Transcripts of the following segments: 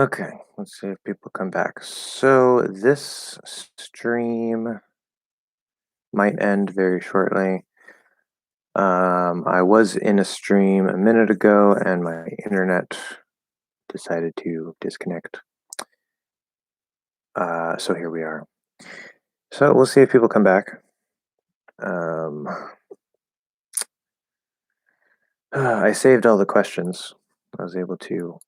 Okay, let's see if people come back. So this stream might end very shortly. I was in a stream a minute ago and my internet decided to disconnect. So here we are. So we'll see if people come back. I saved all the questions. I was able to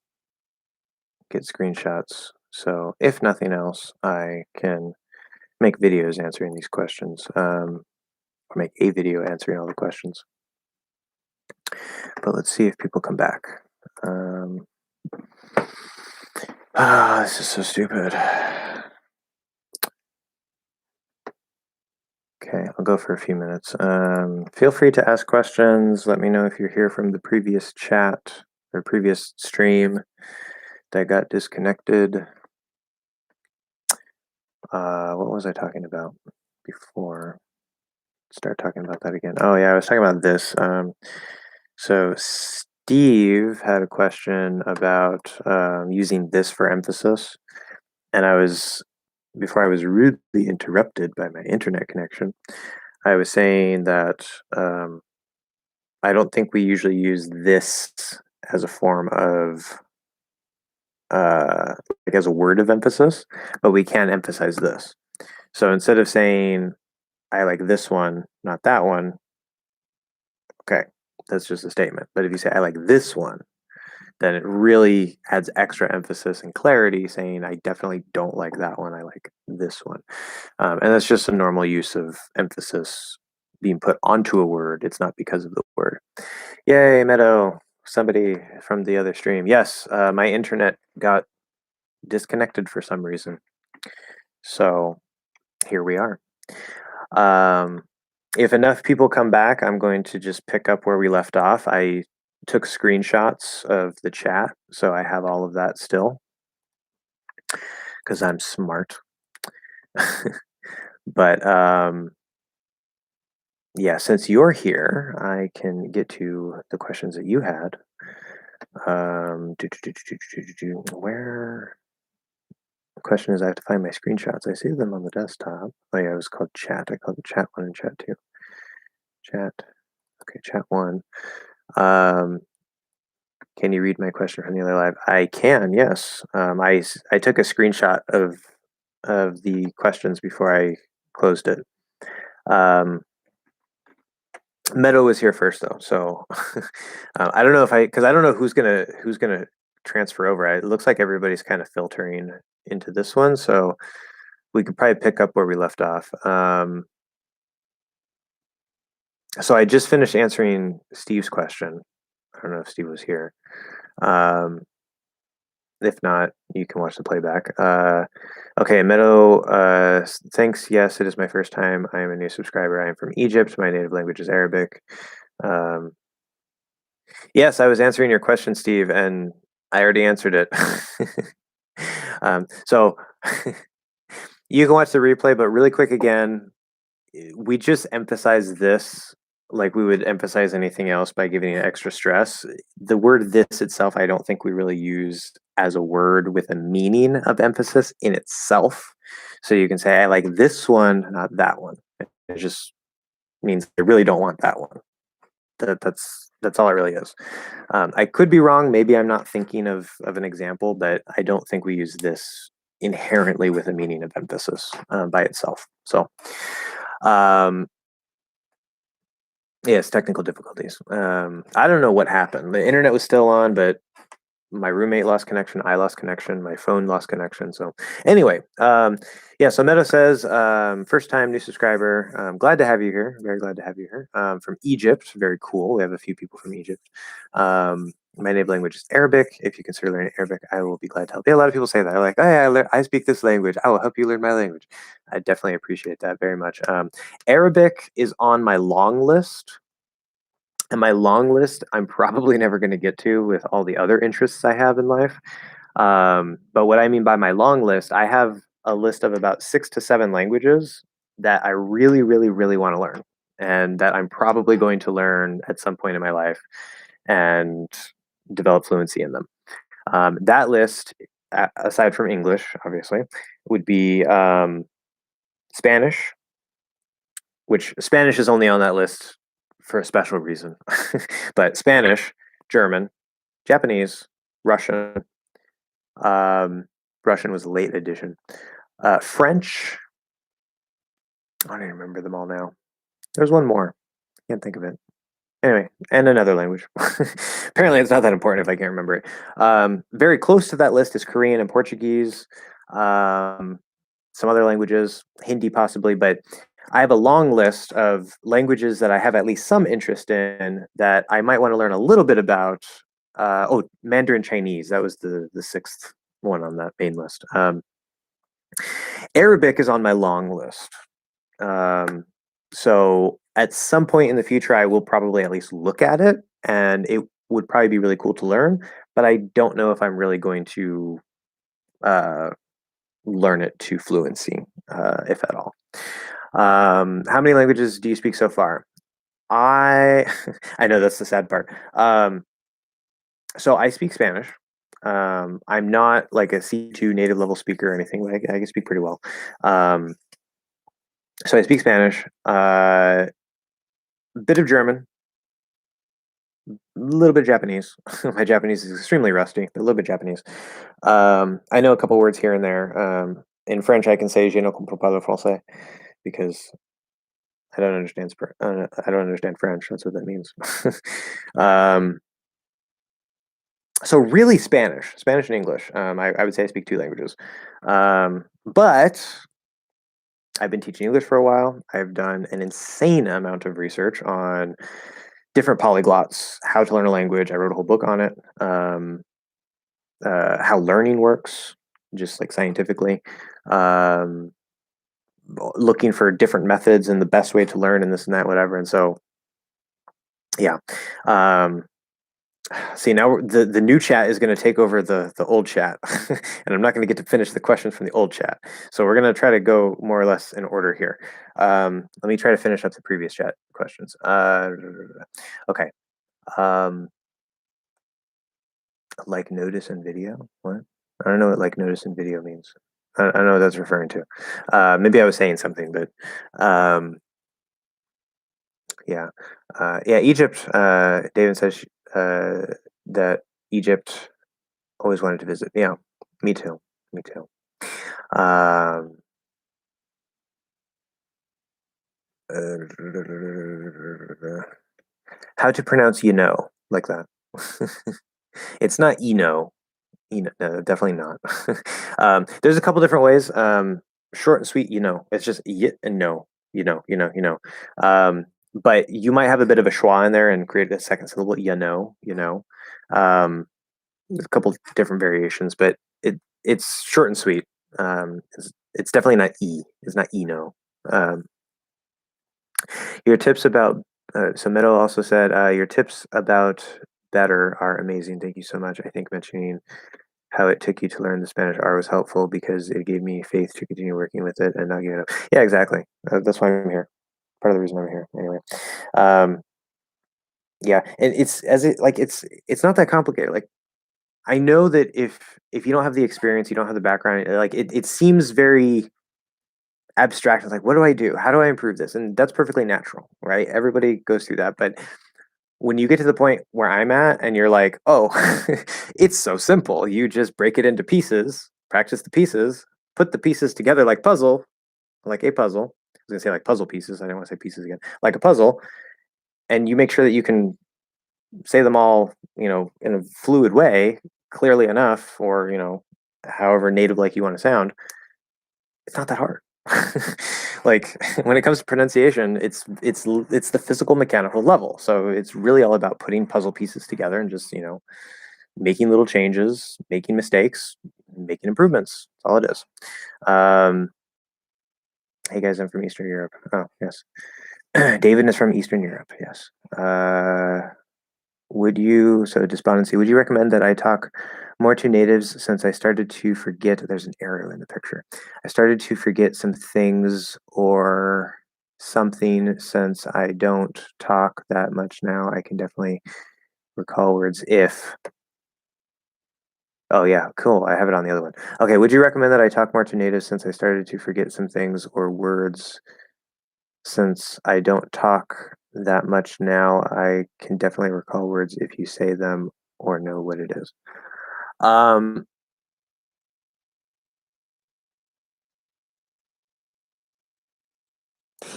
get screenshots. So if nothing else, I can make videos answering these questions, or make a video answering all the questions. But let's see if people come back. This is so stupid. Okay, I'll go for a few minutes. Feel free to ask questions. Let me know if you're here from the previous chat or previous stream that got disconnected. What was I talking about before? Start talking about that again. Oh yeah, I was talking about this. So Steve had a question about using this for emphasis, and before I was rudely interrupted by my internet connection, I was saying that I don't think we usually use this as a form of like as a word of emphasis, but we can emphasize this. So instead of saying I like this one, not that one, okay, that's just a statement. But if you say I like this one, then it really adds extra emphasis and clarity, saying I definitely don't like that one, I like this one. And that's just a normal use of emphasis being put onto a word. It's not because of the word. Yay, Meadow, somebody from the other stream. Yes, my internet got disconnected for some reason. So here we are. If enough people come back, I'm going to just pick up where we left off. I took screenshots of the chat, so I have all of that still because I'm smart. But yeah, since you're here, I can get to the questions that you had. Where? The question is, I have to find my screenshots. I see them on the desktop. Oh yeah, it was called chat. I called it chat 1 and chat 2. Chat. Okay, chat 1. Can you read my question from the other live? I can, yes. I took a screenshot of the questions before I closed it. Meadow was here first though, so I don't know because I don't know who's gonna transfer over. It looks like everybody's kind of filtering into this one, so we could probably pick up where we left off. So I just finished answering Steve's question. I don't know if Steve was here. If not, you can watch the playback. Okay, Meadow, thanks. Yes, it is my first time. I am a new subscriber. I am from Egypt. My native language is Arabic. Yes, I was answering your question, Steve, and I already answered it. So you can watch the replay, but really quick again, we just emphasize this like we would emphasize anything else by giving it extra stress. The word this itself, I don't think we really use as a word with a meaning of emphasis in itself. So you can say, I like this one, not that one. It just means I really don't want that one. That's all it really is. I could be wrong. Maybe I'm not thinking of an example, but I don't think we use this inherently with a meaning of emphasis by itself. So, yes, technical difficulties. I don't know what happened. The internet was still on, but my roommate lost connection. I lost connection. My phone lost connection. So anyway, yeah. So Meadow says, first time new subscriber. Glad to have you here. Very glad to have you here. From Egypt. Very cool. We have a few people from Egypt. My native language is Arabic. If you consider learning Arabic, I will be glad to help. Yeah, a lot of people say that. They're like, hey, I speak this language. I will help you learn my language. I definitely appreciate that very much. Arabic is on my long list. And my long list, I'm probably never going to get to with all the other interests I have in life. But what I mean by my long list, I have a list of about 6 to 7 languages that I really, really, really want to learn, and that I'm probably going to learn at some point in my life and develop fluency in them. That list aside from English, obviously, would be Spanish, which Spanish is only on that list for a special reason. But Spanish, German, Japanese, Russian. Russian was a late addition. French. I don't even remember them all now. There's one more. Can't think of it. Anyway, and another language. Apparently, it's not that important if I can't remember it. Very close to that list is Korean and Portuguese. Some other languages, Hindi possibly, but I have a long list of languages that I have at least some interest in that I might want to learn a little bit about. Mandarin Chinese. That was the sixth one on that main list. Arabic is on my long list. So at some point in the future, I will probably at least look at it, and it would probably be really cool to learn. But I don't know if I'm really going to learn it to fluency, if at all. How many languages do you speak so far? I I know that's the sad part. So I speak Spanish. I'm not like a C2 native level speaker or anything, but I can speak pretty well. So I speak Spanish, a bit of German, a little bit of Japanese. My Japanese is extremely rusty, but a little bit Japanese. I know a couple words here and there. In French, I can say "Je ne comprends pas le français" because I don't understand. I don't understand French. That's what that means. um, so really, Spanish and English. I would say I speak two languages, but I've been teaching English for a while. I've done an insane amount of research on different polyglots, how to learn a language. I wrote a whole book on it. How learning works, just like scientifically. Um, Looking for different methods and the best way to learn and this and that, whatever. And so, yeah. See, now the new chat is going to take over the old chat, and I'm not going to get to finish the questions from the old chat. So we're going to try to go more or less in order here. Let me try to finish up the previous chat questions. Okay. Like notice in video? What? I don't know what like notice in video means. I don't know what that's referring to. Maybe I was saying something, but yeah, yeah. Egypt. David says that Egypt always wanted to visit. Yeah, me too. Me too. Um, how to pronounce like that? It's not no, definitely not. There's a couple different ways. Short and sweet, it's just y and no, but you might have a bit of a schwa in there and create a second syllable, Um, there's a couple different variations, but it's short and sweet. It's definitely not e. It's not no. Um, your tips about so Meadow also said your tips about better are amazing. Thank you so much. I think mentioning how it took you to learn the Spanish R was helpful because it gave me faith to continue working with it and not giving up. Yeah, exactly. That's why I'm here. Part of the reason I'm here. Anyway, um, yeah, and it's not that complicated. Like I know that if you don't have the experience, you don't have the background. Like it seems very abstract. It's like, what do I do? How do I improve this? And that's perfectly natural, right? Everybody goes through that, but when you get to the point where I'm at and you're like, oh, it's so simple. You just break it into pieces, practice the pieces, put the pieces together like a puzzle. I was gonna say like puzzle pieces. I didn't want to say pieces again, like a puzzle. And you make sure that you can say them all, in a fluid way, clearly enough, or, however native like you want to sound. It's not that hard. Like when it comes to pronunciation, it's the physical mechanical level. So it's really all about putting puzzle pieces together and just making little changes, making mistakes, making improvements. That's all it is. Hey guys, I'm from Eastern Europe. Oh yes, David is from Eastern Europe. Yes. Despondency, would you recommend that I talk more to natives since I started to forget? There's an arrow in the picture. I started to forget some things or something since I don't talk that much now. I can definitely recall words if. Oh yeah, cool. I have it on the other one. Okay, would you recommend that I talk more to natives since I started to forget some things or words? Since I don't talk that much now, I can definitely recall words if you say them or know what it is. Um,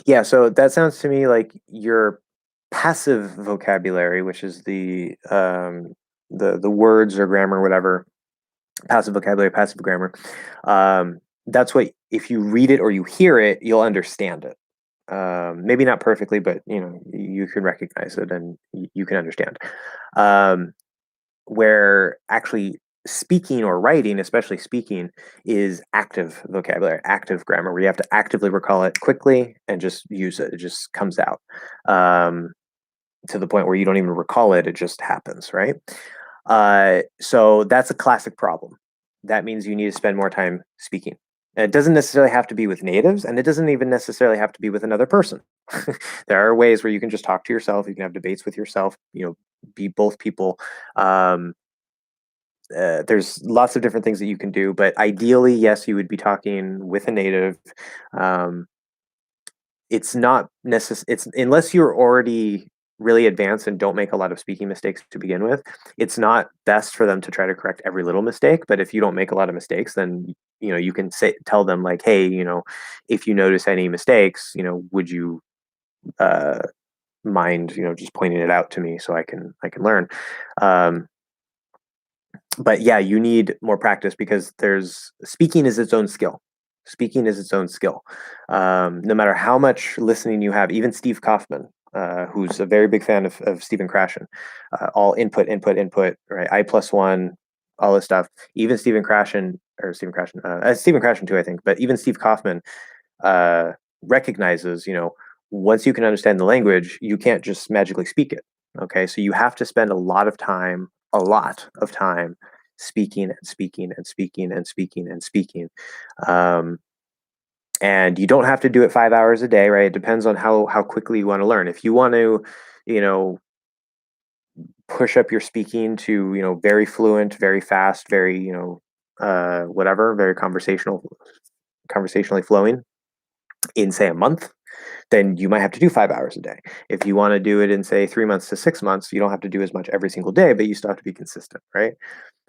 yeah, so that sounds to me like your passive vocabulary, which is the words or grammar, whatever, passive vocabulary, passive grammar. That's what if you read it or you hear it, you'll understand it. Maybe not perfectly, but you can recognize it and you can understand. Um, where actually speaking or writing, especially speaking, is active vocabulary, active grammar, where you have to actively recall it quickly and just use it. It just comes out to the point where you don't even recall it; it just happens, right? So that's a classic problem. That means you need to spend more time speaking. And it doesn't necessarily have to be with natives, and it doesn't even necessarily have to be with another person. There are ways where you can just talk to yourself. You can have debates with yourself. Be both people. Um, there's lots of different things that you can do, but ideally, yes, you would be talking with a native. Um, it's not necessary. It's unless you're already really advanced and don't make a lot of speaking mistakes to begin with. It's not best for them to try to correct every little mistake. But if you don't make a lot of mistakes, then you can tell them like, hey, if you notice any mistakes, would you uh, mind just pointing it out to me so I can learn. Um, but yeah, you need more practice because there's speaking is its own skill. Speaking is its own skill. No matter how much listening you have, even Steve Kaufman, who's a very big fan of Stephen Krashen, all input, input, input, right? I plus one, all this stuff. Even Stephen Krashen too, I think, but even Steve Kaufman uh, recognizes, once you can understand the language, you can't just magically speak it. Okay, so you have to spend a lot of time speaking and speaking and speaking and speaking and speaking. Um, and you don't have to do it 5 hours a day, right? It depends on how quickly you want to learn. If you want to, you know, push up your speaking to, very fluent, very fast, very, whatever, very conversationally flowing in say a month, then you might have to do 5 hours a day. If you want to do it in say 3 months to 6 months, you don't have to do as much every single day, but you still have to be consistent, right?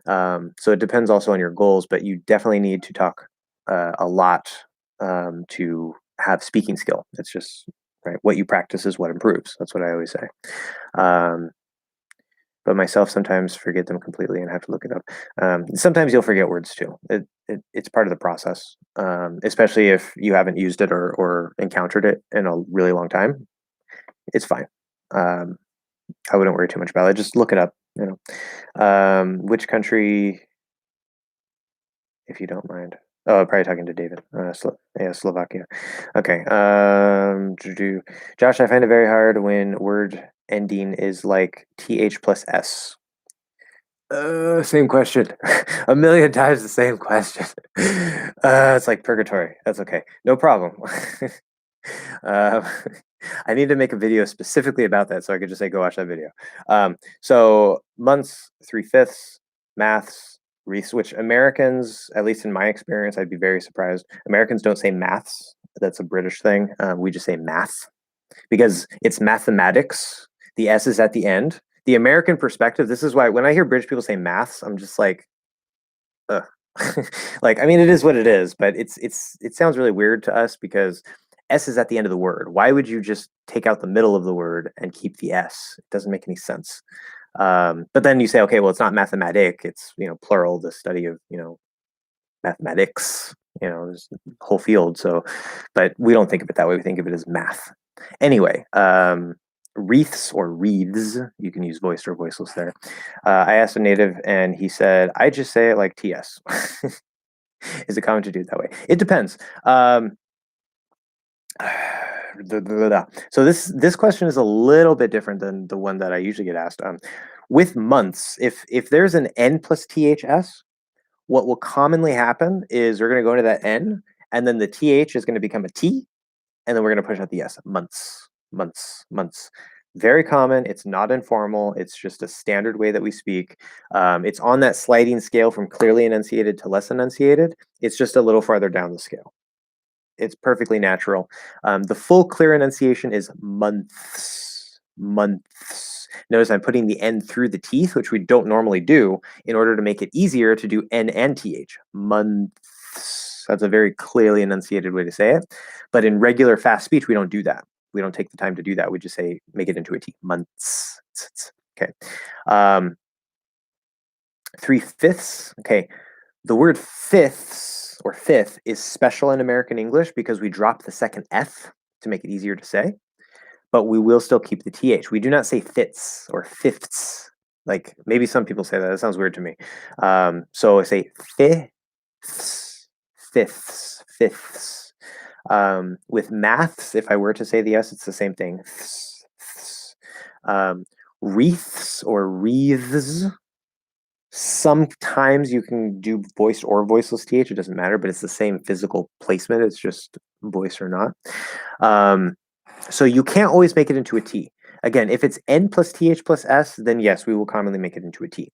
So it depends also on your goals, but you definitely need to talk a lot to have speaking skill. It's just right. What you practice is what improves. That's what I always say. Um, but myself sometimes forget them completely and have to look it up. Sometimes you'll forget words too. It's part of the process, especially if you haven't used it or encountered it in a really long time. It's fine. Um, I wouldn't worry too much about it. Just look it up. Which country, if you don't mind? Oh, probably talking to David. Yeah, Slovakia. Okay. Josh, I find it very hard when word ending is like th plus s. Same question. A million times the same question. It's like purgatory. That's okay. No problem. Um, I need to make a video specifically about that so I could just say, go watch that video. So months, 3/5, maths, which Americans, at least in my experience, I'd be very surprised. Americans don't say maths. That's a British thing. We just say math because it's mathematics. The S is at the end. The American perspective, this is why when I hear British people say maths, I'm just like, ugh. Like, I mean, it is what it is, but it sounds really weird to us because S is at the end of the word. Why would you just take out the middle of the word and keep the S? It doesn't make any sense. But then you say, okay, well, it's not mathematic; it's plural, the study of mathematics. There's a whole field. So, but we don't think of it that way. We think of it as math. Anyway, wreaths or wreaths. You can use voiced or voiceless there. I asked a native, and he said, "I just say it like TS." Is it common to do it that way? It depends. So this question is a little bit different than the one that I usually get asked. With months, if there's an n plus ths, what will commonly happen is we're going to go into that n, and then the th is going to become a t, and then we're going to push out the s. Months, months, months. Very common. It's not informal. It's just a standard way that we speak. It's on that sliding scale from clearly enunciated to less enunciated. It's just a little farther down the scale. It's perfectly natural. The full clear enunciation is months. Months. Notice I'm putting the N through the teeth, which we don't normally do, in order to make it easier to do N and TH. Months. That's a very clearly enunciated way to say it. But in regular fast speech, we don't do that. We don't take the time to do that. We just say, make it into a T. Months. Okay. 3/5. Okay. The word fifths or fifth is special in American English because we drop the second F to make it easier to say, but we will still keep the TH. We do not say fifths or fifths. Like maybe some people say that. That sounds weird to me. So I say fifths, fifths, fifths. With maths, if I were to say the S, it's the same thing. Wreaths or wreaths. Sometimes you can do voiced or voiceless th. It doesn't matter, but it's the same physical placement. It's just voice or not. So you can't always make it into a T. Again, if it's N plus TH plus S, then yes, we will commonly make it into a T.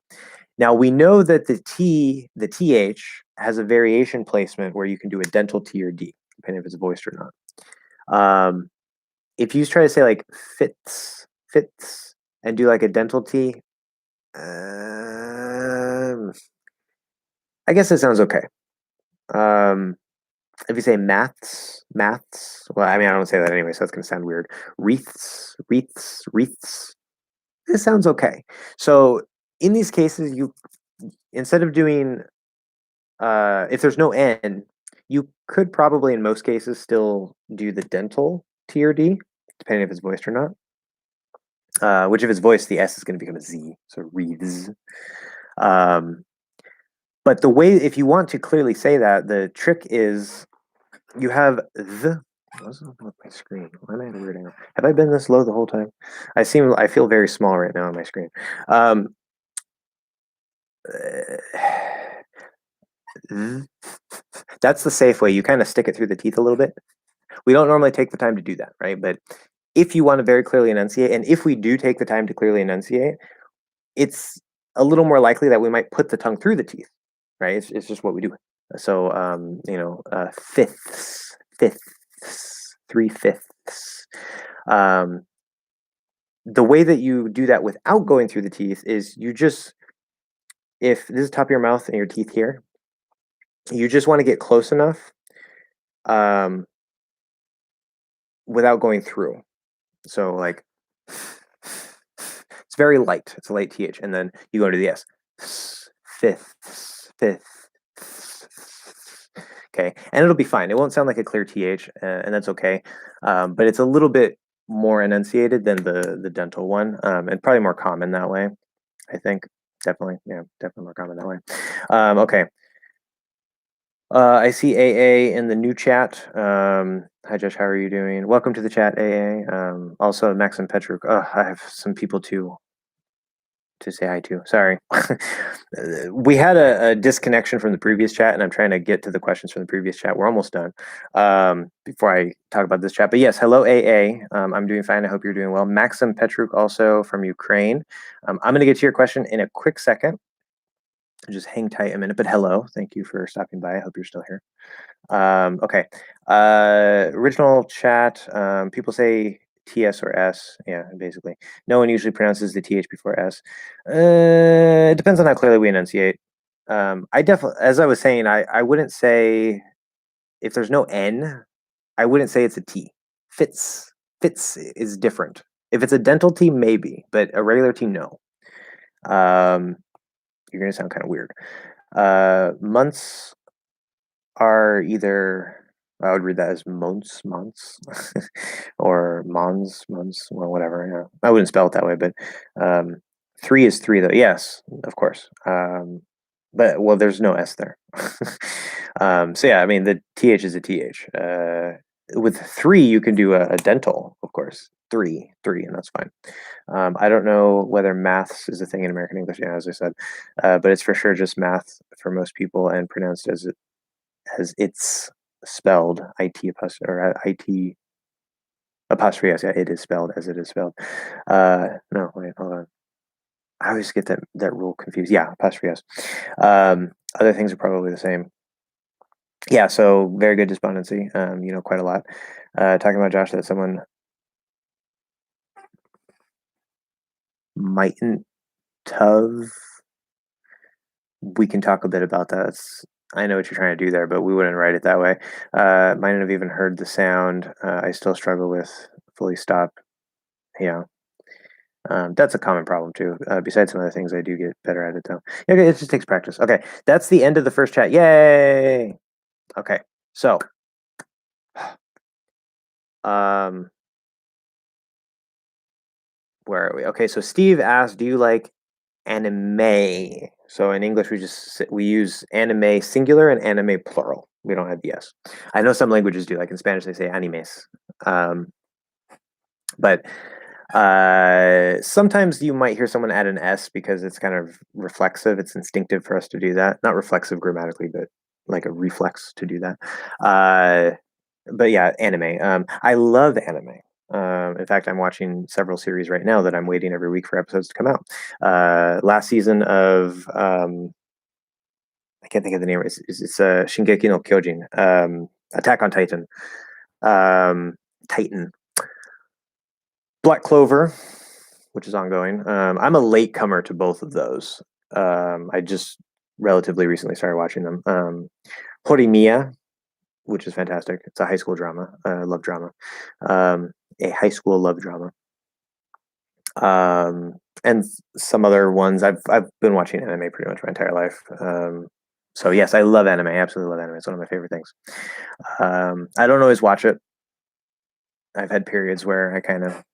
Now we know that the TH has a variation placement where you can do a dental T or D, depending if it's voiced or not. If you try to say like fits, and do like a dental T, I guess it sounds okay. If you say maths, well, I mean, I don't say that anyway, so it's going to sound weird. Wreaths. It sounds okay. So in these cases, you, instead of doing, if there's no N, you could probably in most cases still do the dental T or D, depending if it's voiced or not. Which if it's voiced, the S is going to become a Z, so wreaths. But the way, if you want to clearly say that, the trick is you have the. What's up with my screen? Why am I at a weird angle? Have I been this low the whole time? I feel very small right now on my screen. That's the safe way. You kind of stick it through the teeth a little bit. We don't normally take the time to do that, right? But if you want to very clearly enunciate, and if we do take the time to clearly enunciate, it's a little more likely that we might put the tongue through the teeth, right? It's just what we do. So, fifths, 3/5. The way that you do that without going through the teeth is you just, if this is top of your mouth and your teeth here, you just want to get close enough without going through. So like, it's very light. It's a light TH. And then you go into the S. Fifths. Okay, and it'll be fine. It won't sound like a clear TH, and that's okay. But it's a little bit more enunciated than the dental one, and probably more common that way, I think. Definitely more common that way. Okay. I see AA in the new chat. Hi, Josh. How are you doing? Welcome to the chat, AA. Also, Maxim Petruk. I have some people to say hi to. Sorry. We had a disconnection from the previous chat, and I'm trying to get to the questions from the previous chat. We're almost done before I talk about this chat. But yes, hello, AA. I'm doing fine. I hope you're doing well. Maxim Petruk, also from Ukraine. I'm going to get to your question in a quick second. Just hang tight a minute. But hello. Thank you for stopping by. I hope you're still here. Okay. Original chat. People say TS or S. Yeah, basically. No one usually pronounces the TH before S. It depends on how clearly we enunciate. I definitely, as I was saying, I wouldn't say, if there's no N, I wouldn't say it's a T. Fits is different. If it's a dental T, maybe, but a regular T, no. You're going to sound kind of weird. Months are either, I would read that as months, or months, well, whatever. Yeah. I wouldn't spell it that way, but 3 is 3, though. Yes, of course. But, well, there's no S there. So, yeah, I mean, the TH is a TH. With 3, you can do a dental, of course. 3, and that's fine. I don't know whether maths is a thing in American English, yeah, as I said, but it's for sure just math for most people and pronounced as it's spelled, IT or IT Apostrophe S, yeah, it is spelled as it is spelled. No, wait, hold on. I always get that rule confused. Yeah, apostrophe S. Other things are probably the same. Yeah, so very good despondency. You know quite a lot. Talking about Josh, that someone mightn't have. We can talk a bit about that. I know what you're trying to do there, but we wouldn't write it that way. Mightn't have even heard the sound. I still struggle with fully stop. Yeah. That's a common problem too. Besides some other things, I do get better at it though. Okay, it just takes practice. Okay, that's the end of the first chat. Yay! Okay, so um, where are we? Okay, so Steve asked, "Do you like anime?" So in English, we use anime singular and anime plural. We don't have the s. I know some languages do. Like in Spanish, they say animes. Um, but sometimes you might hear someone add an S because it's kind of reflexive. It's instinctive for us to do that. Not reflexive grammatically, but like a reflex to do that. But yeah, anime. I love anime. In fact, I'm watching several series right now that I'm waiting every week for episodes to come out. Last season of I can't think of the name. It's Shingeki no Kyojin, Attack on Titan, Titan, Black Clover, which is ongoing. I'm a late comer to both of those. I just relatively recently started watching them. Horimiya, which is fantastic. It's a high school drama, love drama, a high school love drama. And some other ones. I've been watching anime pretty much my entire life. So yes, I love anime. I absolutely love anime. It's one of my favorite things. I don't always watch it. I've had periods where I kind of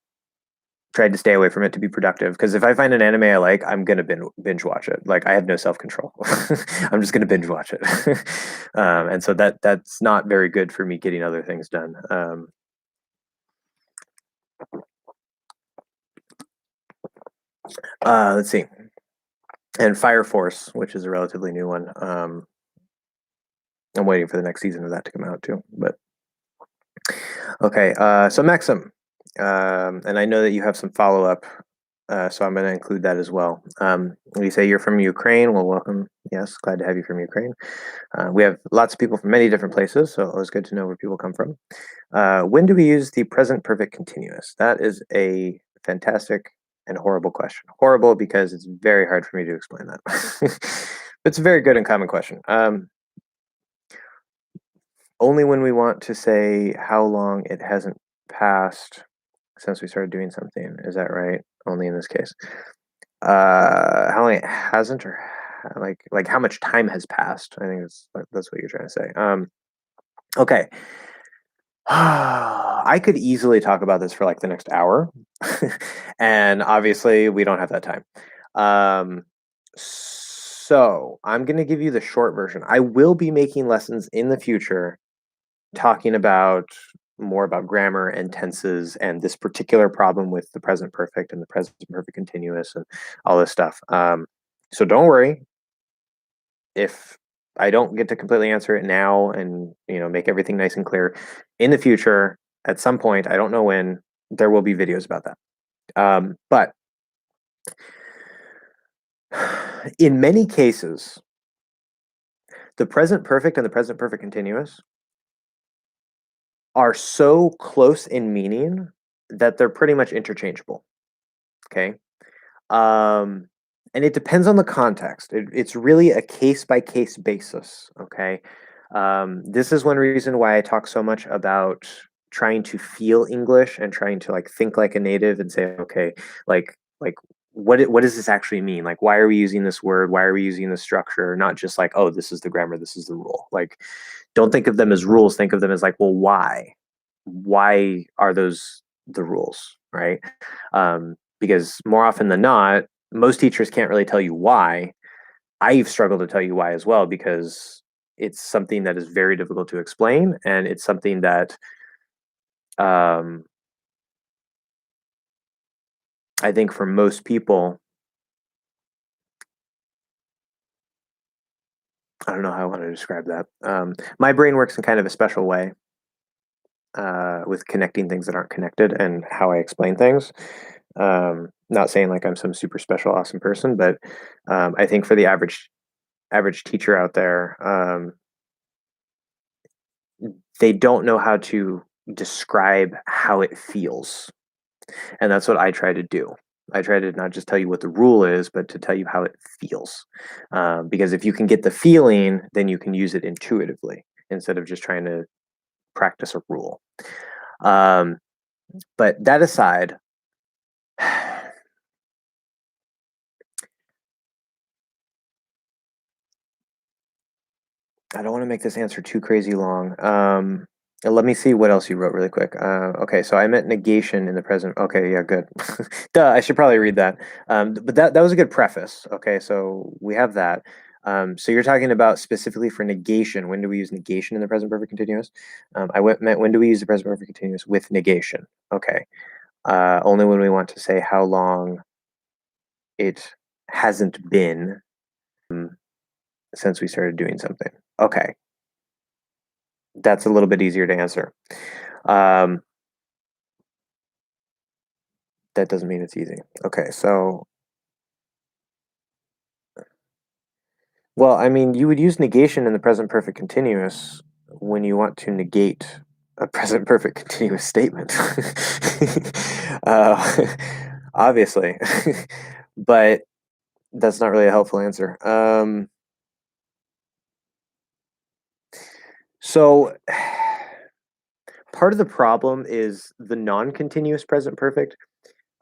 tried to stay away from it to be productive because if I find an anime I like, I'm gonna binge watch it. Like I have no self control. I'm just gonna binge watch it, and so that's not very good for me getting other things done. Let's see, and Fire Force, which is a relatively new one. I'm waiting for the next season of that to come out too. But okay, so Maxim, and I know that you have some follow up, so I'm going to include that as well. You say you're from Ukraine. Well, welcome. Yes, glad to have you from Ukraine. We have lots of people from many different places, so it was good to know where people come from. When do we use the present perfect continuous? That is a fantastic and horrible question. Horrible because it's very hard for me to explain that. It's a very good and common question. Only when we want to say how long it hasn't passed since we started doing something. Is that right? Only in this case. How long it hasn't, or like how much time has passed? I think that's what you're trying to say. Okay. I could easily talk about this for like the next hour, and obviously we don't have that time. So I'm going to give you the short version. I will be making lessons in the future talking about more about grammar and tenses and this particular problem with the present perfect and the present perfect continuous and all this stuff. So don't worry if I don't get to completely answer it now and make everything nice and clear. In the future, at some point, I don't know when, there will be videos about that. But in many cases, the present perfect and the present perfect continuous are so close in meaning that they're pretty much interchangeable. Okay. Um, and it depends on the context. It's really a case by case basis. Okay. This is one reason why I talk so much about trying to feel English and trying to like think like a native and say, okay, like what does this actually mean? Like, why are we using this word? Why are we using this structure? Not just like, oh, this is the grammar, this is the rule. Like, don't think of them as rules. Think of them as like, well, why? Why are those the rules, right? Because more often than not, most teachers can't really tell you why. I've struggled to tell you why as well because it's something that is very difficult to explain, and it's something that um, I think for most people, I don't know how I want to describe that. My brain works in kind of a special way. with connecting things that aren't connected and how I explain things. Not saying like I'm some super special, awesome person, but I think for the average teacher out there, they don't know how to describe how it feels. And that's what I try to do. I try to not just tell you what the rule is, but to tell you how it feels. Because if you can get the feeling, then you can use it intuitively instead of just trying to practice a rule. Um, but that aside, I don't want to make this answer too crazy long. Let me see what else you wrote really quick. Okay, so I meant negation in the present. Okay, yeah, good. Duh, I should probably read that. But that was a good preface. Okay, so we have that. So you're talking about specifically for negation. When do we use negation in the present perfect continuous? Meant when do we use the present perfect continuous with negation? Okay, only when we want to say how long it hasn't been since we started doing something. Okay, that's a little bit easier to answer. Um, that doesn't mean it's easy. Okay, so, well, I mean, you would use negation in the present perfect continuous when you want to negate a present perfect continuous statement. uh, obviously, but that's not really a helpful answer. So, part of the problem is the non continuous present perfect.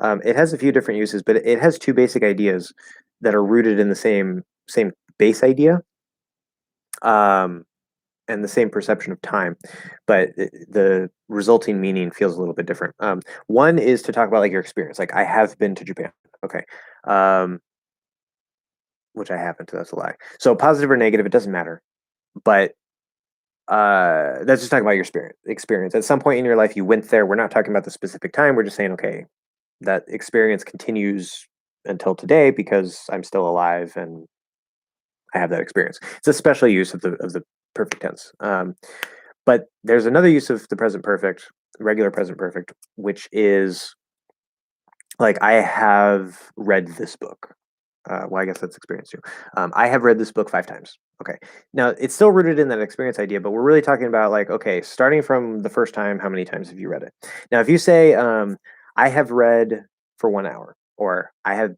It has a few different uses, but it has two basic ideas that are rooted in the same base idea, um, and the same perception of time, but the resulting meaning feels a little bit different. One is to talk about like your experience, like I have been to Japan. Okay, um, which I haven't. That's a lie. So positive or negative, it doesn't matter. But that's just talking about your experience. At some point in your life, you went there. We're not talking about the specific time. We're just saying, okay, that experience continues until today because I'm still alive and I have that experience. It's a special use of the perfect tense. But there's another use of the present perfect, regular present perfect, which is like I have read this book. Well, I guess that's experience too. I have read this book 5 times. Okay. Now it's still rooted in that experience idea, but we're really talking about like, okay, starting from the first time, how many times have you read it? Now, if you say, I have read for 1 hour, or I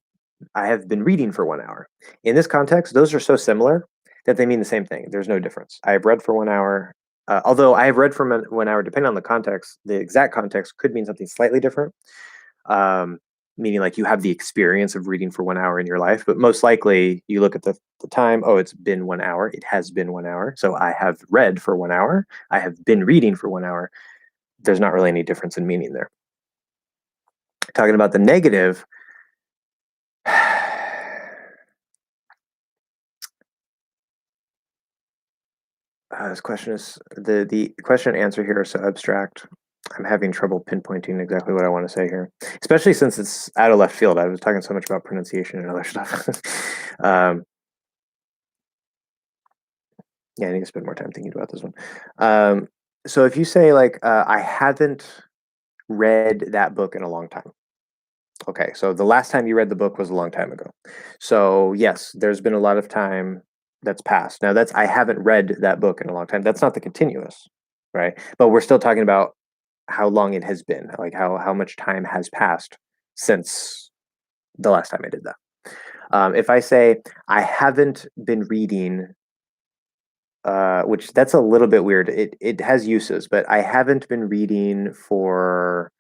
have been reading for 1 hour. In this context, those are so similar that they mean the same thing. There's no difference. I have read for 1 hour. Although I have read for 1 hour, depending on the context, the exact context could mean something slightly different. Um, Meaning like you have the experience of reading for 1 hour in your life, but most likely you look at the time, oh, it's been 1 hour. It has been 1 hour. So I have read for 1 hour. I have been reading for 1 hour. There's not really any difference in meaning there. Talking about the negative, this question is the question and answer here are so abstract. I'm having trouble pinpointing exactly what I want to say here, especially since it's out of left field. I was talking so much about pronunciation and other stuff. um, yeah, I need to spend more time thinking about this one. So if you say like I haven't read that book in a long time. Okay, so the last time you read the book was a long time ago. So yes, there's been a lot of time that's passed. Now that's I haven't read that book in a long time. That's not the continuous, right? But we're still talking about how long it has been, like how much time has passed since the last time I did that. If I say I haven't been reading, which that's a little bit weird. It has uses, but I haven't been reading for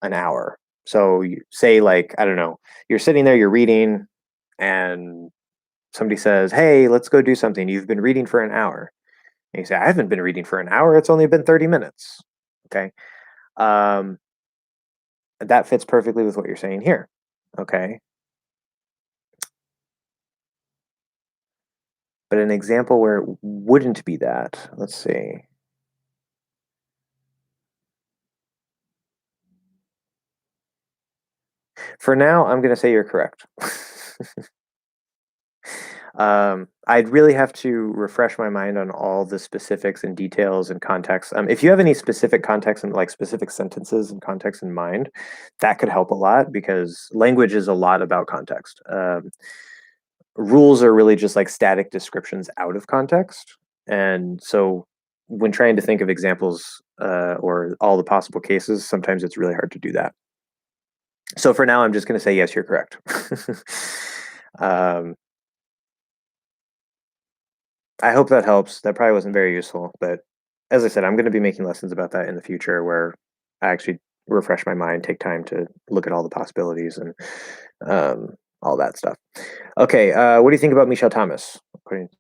an hour. So you say like I don't know, you're sitting there, you're reading, and somebody says, "Hey, let's go do something. You've been reading for an hour." And you say, "I haven't been reading for an hour. It's only been 30 minutes." Okay. Um, that fits perfectly with what you're saying here. Okay. But an example where it wouldn't be that, let's see. For now, I'm going to say you're correct. I'd really have to refresh my mind on all the specifics and details and context. If you have any specific context and like specific sentences and context in mind, that could help a lot because language is a lot about context. Rules are really just like static descriptions out of context. And so when trying to think of examples or all the possible cases, sometimes it's really hard to do that. So for now, I'm just going to say, yes, you're correct. um, I hope that helps. That probably wasn't very useful, but as I said, I'm going to be making lessons about that in the future where I actually refresh my mind, take time to look at all the possibilities and all that stuff. Okay, what do you think about Michel Thomas?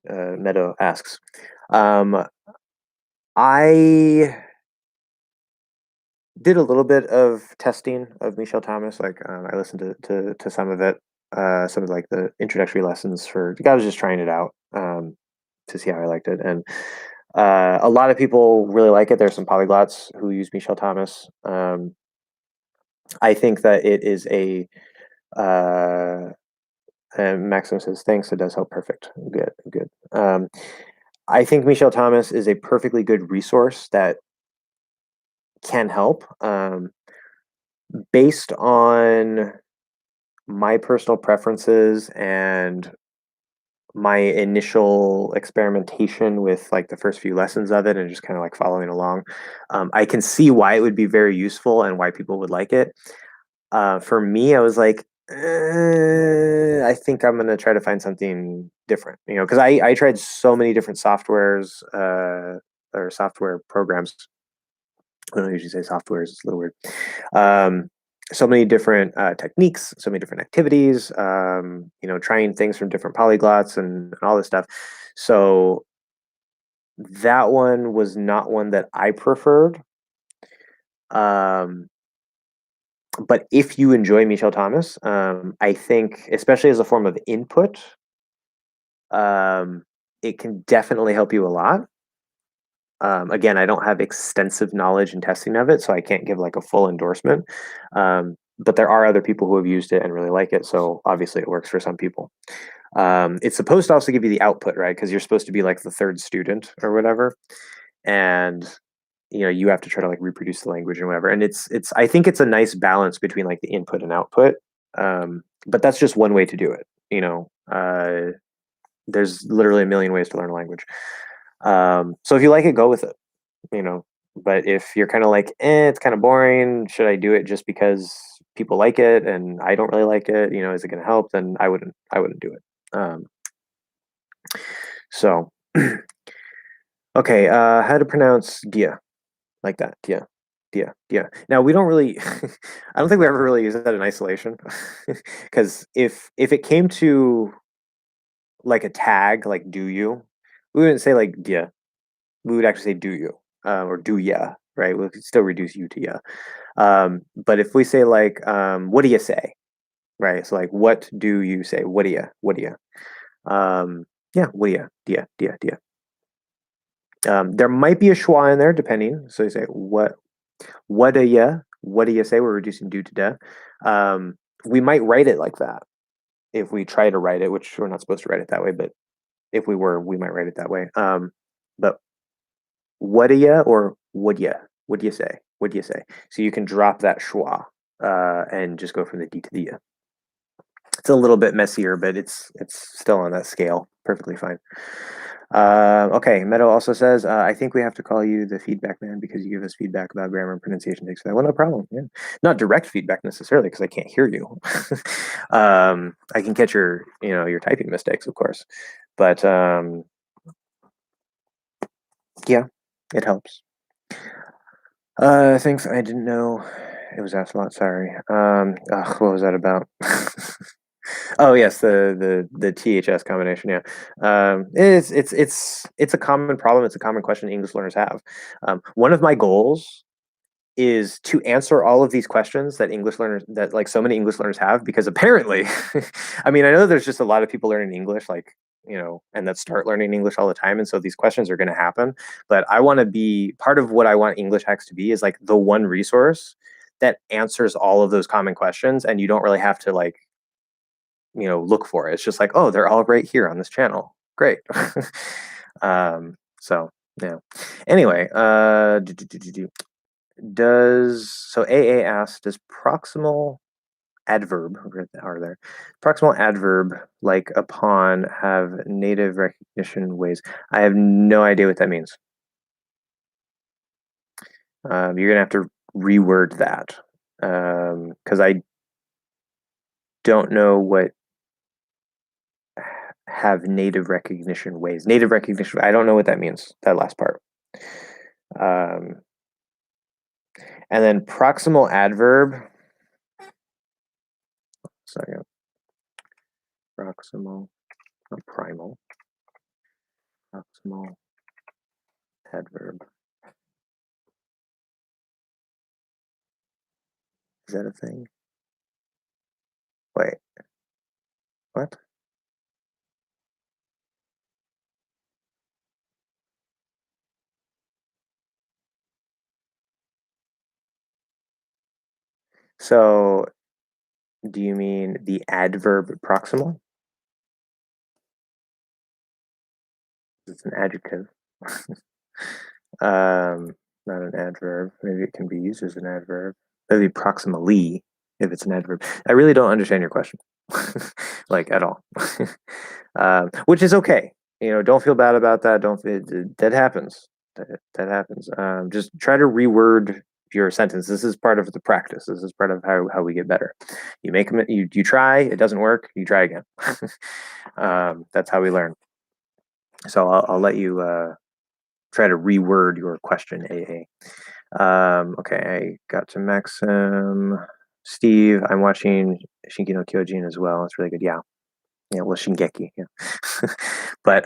Meadow asks. Um, I did a little bit of testing of Michel Thomas. Like I listened to some of it, some of like the introductory lessons for. I was just trying it out to see how I liked it, and a lot of people really like it. There's some polyglots who use Michel Thomas. I think that it is a. And Maxim says thanks. It does help. Perfect. Good. Good. I think Michel Thomas is a perfectly good resource that can help. Based on my personal preferences and my initial experimentation with like the first few lessons of it and just kind of like following along, I can see why it would be very useful and why people would like it. For me, I was like, I think I'm gonna try to find something different, because I tried so many different softwares or software programs. I don't usually say softwares; it's a little weird. Um, so many different techniques, so many different activities, trying things from different polyglots and all this stuff. So that one was not one that I preferred. Um, but if you enjoy Michel Thomas, I think, especially as a form of input, um, it can definitely help you a lot. Again, I don't have extensive knowledge and testing of it, so I can't give like a full endorsement. But there are other people who have used it and really like it, so obviously it works for some people. It's supposed to also give you the output, right? Because you're supposed to be like the third student or whatever, and you have to try to like reproduce the language and whatever. And it's I think it's a nice balance between like the input and output. But that's just one way to do it. There's literally a million ways to learn a language. So if you like it, go with it. You know, but if you're kind of like, it's kind of boring, should I do it just because people like it and I don't really like it? Is it going to help? Then I wouldn't do it. So, okay, how to pronounce dia like that? Dia, dia, dia. Now we don't really, I don't think we ever really use that in isolation, because if it came to like a tag, like do you, we wouldn't say like dia. We would actually say do you, or do ya, right? We could still reduce you to ya. But if we say like, what do you say? Right. So like, what do you say? What do you? What do you? Yeah, what do you? Dia, dia, dia. There might be a schwa in there, depending. So you say what do you? What do you say? We're reducing do to da. We might write it like that if we try to write it, which we're not supposed to write it that way, but if we were, we might write it that way. But what do you or would you? What do you say? What do you say? So you can drop that schwa and just go from the D to the ya. It's a little bit messier, but it's still on that scale, perfectly fine. Okay, Meadow also says, I think we have to call you the feedback man because you give us feedback about grammar and pronunciation takes that. Well, no problem. Yeah, not direct feedback necessarily because I can't hear you. I can catch your typing mistakes, of course, but yeah, it helps. Things I didn't know. It was asked a lot. Sorry. What was that about? Oh yes, the THS combination. Yeah, it's a common problem. It's a common question English learners have. One of my goals is to answer all of these questions that like so many English learners have because apparently, I mean, I know there's just a lot of people learning English like and that start learning English all the time, and so these questions are going to happen. But I want to be part of what I want English Hacks to be is like the one resource that answers all of those common questions, and you don't really have to like look for it. It's just like, oh, they're all right here on this channel. Great. So yeah. Anyway, AA asks, does proximal adverb, are there proximal adverb like upon have native recognition ways? I have no idea what that means. You're gonna have to reword that because I don't know what have native recognition ways. Native recognition. I don't know what that means. That last part. Um, and then proximal adverb. Second. Proximal, not primal. Proximal adverb. Is that a thing? Wait. What? So, do you mean the adverb proximal? It's an adjective. Not an adverb. Maybe it can be used as an adverb. Maybe proximally if it's an adverb. I really don't understand your question, like at all. Which is okay. Don't feel bad about that. Don't that happens. That happens. Just try to reword your sentence. This is part of the practice. This is part of how we get better. You make them. You try. It doesn't work. You try again. That's how we learn. So I'll let you try to reword your question, AA. Okay, I got to Maxim. Steve, I'm watching Shinki no Kyojin as well. It's really good. Yeah. Yeah, well, Shingeki. Yeah. But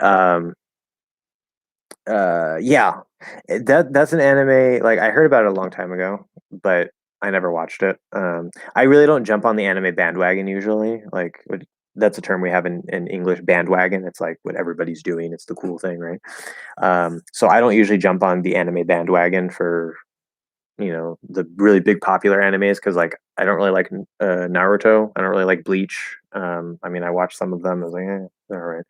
yeah, that's an anime. Like I heard about it a long time ago, but I never watched it. I really don't jump on the anime bandwagon usually. Like that's a term we have in English, bandwagon. It's like what everybody's doing. It's the cool thing, right? So I don't usually jump on the anime bandwagon for the really big popular animes because like I don't really like Naruto. I don't really like Bleach. I mean, I watched some of them. I was like, all right.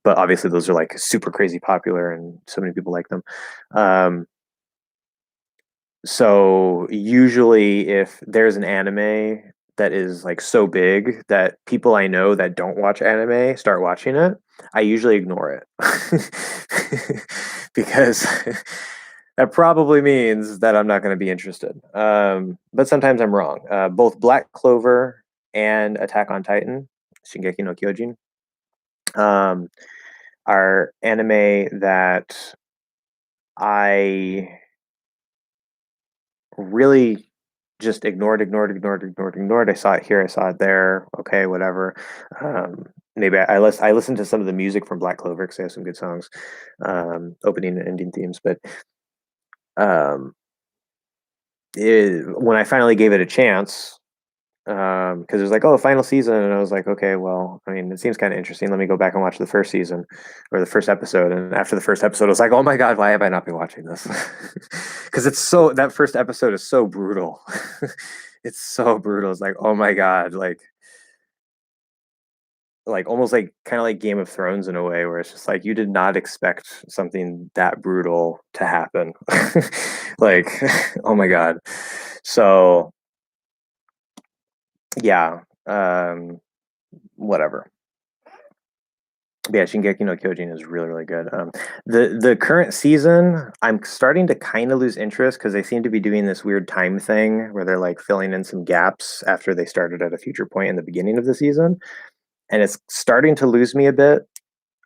But obviously those are like super crazy popular and so many people like them. Um, so usually if there's an anime that is like so big that people I know that don't watch anime start watching it, I usually ignore it because that probably means that I'm not going to be interested. But sometimes I'm wrong. Both Black Clover and Attack on Titan, Shingeki no Kyojin, um, are anime that I really just ignored. I saw it here, I saw it there. Okay, whatever. Maybe I listened to some of the music from Black Clover because they have some good songs, opening and ending themes. But um, when I finally gave it a chance, because it was like, oh, final season, and I was like, okay, well, I mean, it seems kind of interesting. Let me go back and watch the first season or the first episode. And after the first episode, I was like, oh my god, why have I not been watching this? Because that first episode is so brutal. It's so brutal. It's like, oh my god, like almost like kind of like Game of Thrones in a way, where it's just like you did not expect something that brutal to happen. Like, oh my god. So yeah, whatever. Yeah, Shingeki no Kyojin is really, really good. The current season, I'm starting to kind of lose interest because they seem to be doing this weird time thing where they're like filling in some gaps after they started at a future point in the beginning of the season, and it's starting to lose me a bit.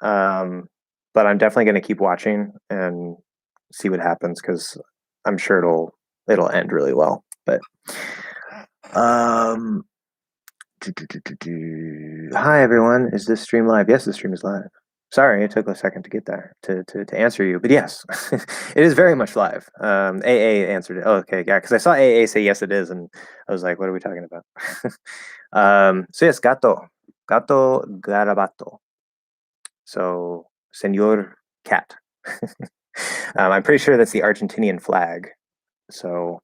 Um, but I'm definitely going to keep watching and see what happens because I'm sure it'll end really well. But um, hi everyone, is this stream live? Yes, the stream is live. Sorry, it took a second to get there to answer you, but yes, it is very much live. AA answered it. Oh, okay, yeah, because I saw AA say yes, it is, and I was like, what are we talking about? So yes, gato garabato. So, Senor Cat. I'm pretty sure that's the Argentinian flag. So,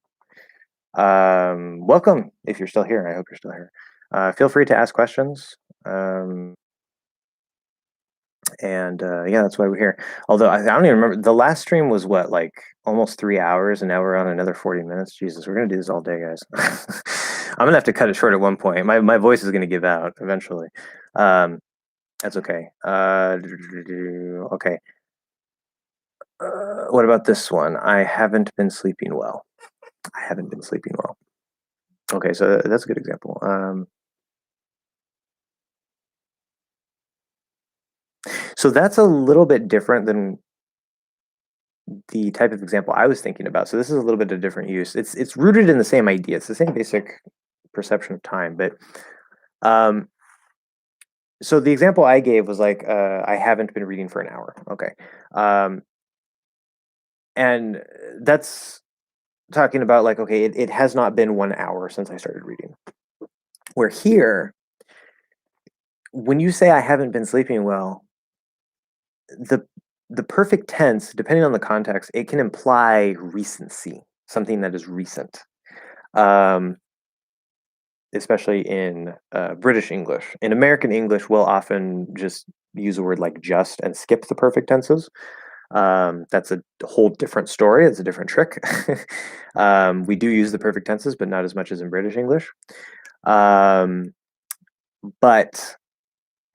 welcome if you're still here. I hope you're still here. Feel free to ask questions. And yeah, that's why we're here. Although I don't even remember, the last stream was what, like almost 3 hours, and now we're on another 40 minutes. Jesus, we're gonna do this all day, guys. I'm gonna have to cut it short at one point. My voice is gonna give out eventually. That's okay. Okay. What about this one? I haven't been sleeping well. I haven't been sleeping well. Okay, so that's a good example. So that's a little bit different than the type of example I was thinking about. So this is a little bit of different use. It's rooted in the same idea. It's the same basic perception of time, but um, so the example I gave was like I haven't been reading for an hour. Okay, um, and that's talking about like okay, it has not been 1 hour since I started reading. Where here, when you say I haven't been sleeping well, the the perfect tense, depending on the context, it can imply recency, something that is recent. Um, Especially in British English. In American English, we'll often just use a word like just and skip the perfect tenses. That's a whole different story. It's a different trick. We do use the perfect tenses, but not as much as in British English. But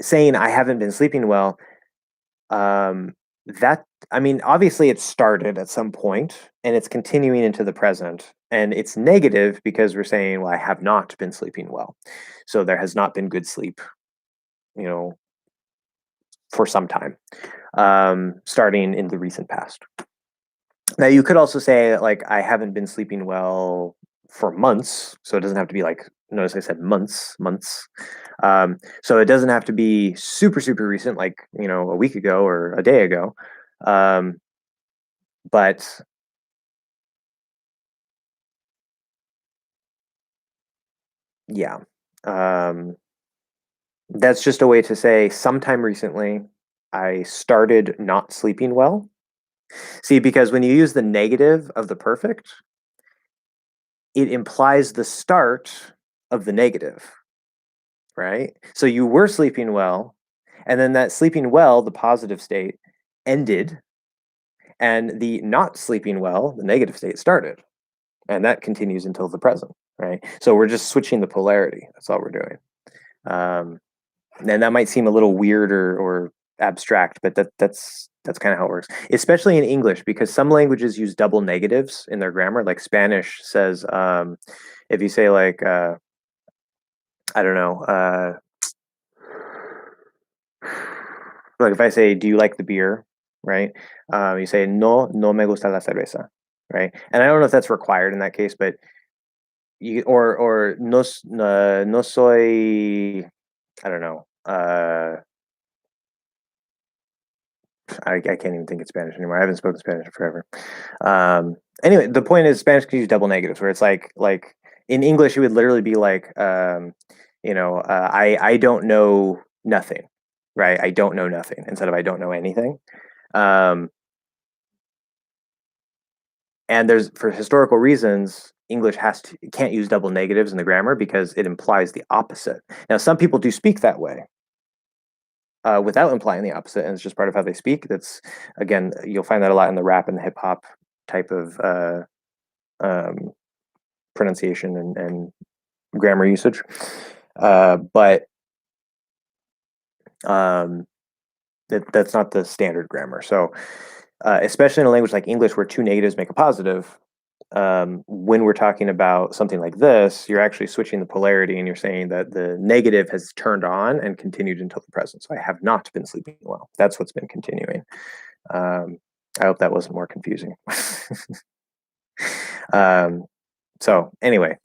saying I haven't been sleeping well, um, that I mean, obviously it started at some point and it's continuing into the present. And it's negative because we're saying, well, I have not been sleeping well. So there has not been good sleep, you know, for some time, starting in the recent past. Now, you could also say, like, I haven't been sleeping well for months. So it doesn't have to be like, notice I said months, months. So it doesn't have to be super, super recent, like, a week ago or a day ago. Um, but yeah, um, that's just a way to say sometime recently I started not sleeping well. See, because when you use the negative of the perfect, it implies the start of the negative, right? So you were sleeping well, and then that sleeping well, the positive state, ended, and the not sleeping well, the negative state, started. And that continues until the present, right? So we're just switching the polarity. That's all we're doing. Um, and that might seem a little weird or abstract, but that's kind of how it works, especially in English, because some languages use double negatives in their grammar. Like Spanish says, if you say like I don't know, like if I say, "Do you like the beer?" Right? You say, "No, no me gusta la cerveza." Right? And I don't know if that's required in that case, but you or no soy. I don't know. I can't even think in Spanish anymore. I haven't spoken Spanish in forever. Anyway, the point is Spanish can use double negatives, where it's like in English it would literally be like I don't know nothing, right? I don't know nothing instead of I don't know anything. Um, and there's for historical reasons English can't use double negatives in the grammar because it implies the opposite. Now some people do speak that way, without implying the opposite, and it's just part of how they speak. That's again, you'll find that a lot in the rap and the hip hop type of um, pronunciation and grammar usage. But um, that's not the standard grammar. So, especially in a language like English, where two negatives make a positive, when we're talking about something like this, you're actually switching the polarity and you're saying that the negative has turned on and continued until the present. So I have not been sleeping well. That's what's been continuing. Um, I hope that wasn't more confusing. um, so anyway,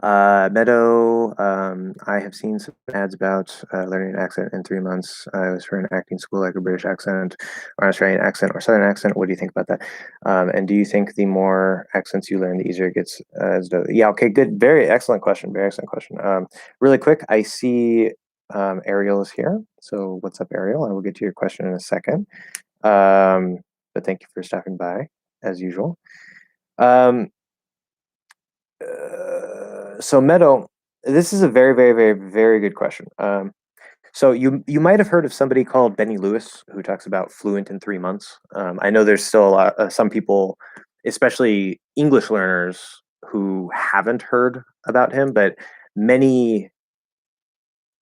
Meadow, I have seen some ads about learning an accent in 3 months. I was for an acting school, like a British accent, or an Australian accent, or Southern accent. What do you think about that? And do you think the more accents you learn, the easier it gets? Yeah, okay, good. Very excellent question. Very excellent question. Really quick, I see Ariel is here. So what's up, Ariel? I will get to your question in a second. But thank you for stopping by, as usual. Um, So Meadow, this is a very, very, very, very good question. So you might have heard of somebody called Benny Lewis who talks about fluent in 3 months. I know there's still a lot, some people, especially English learners, who haven't heard about him, but many.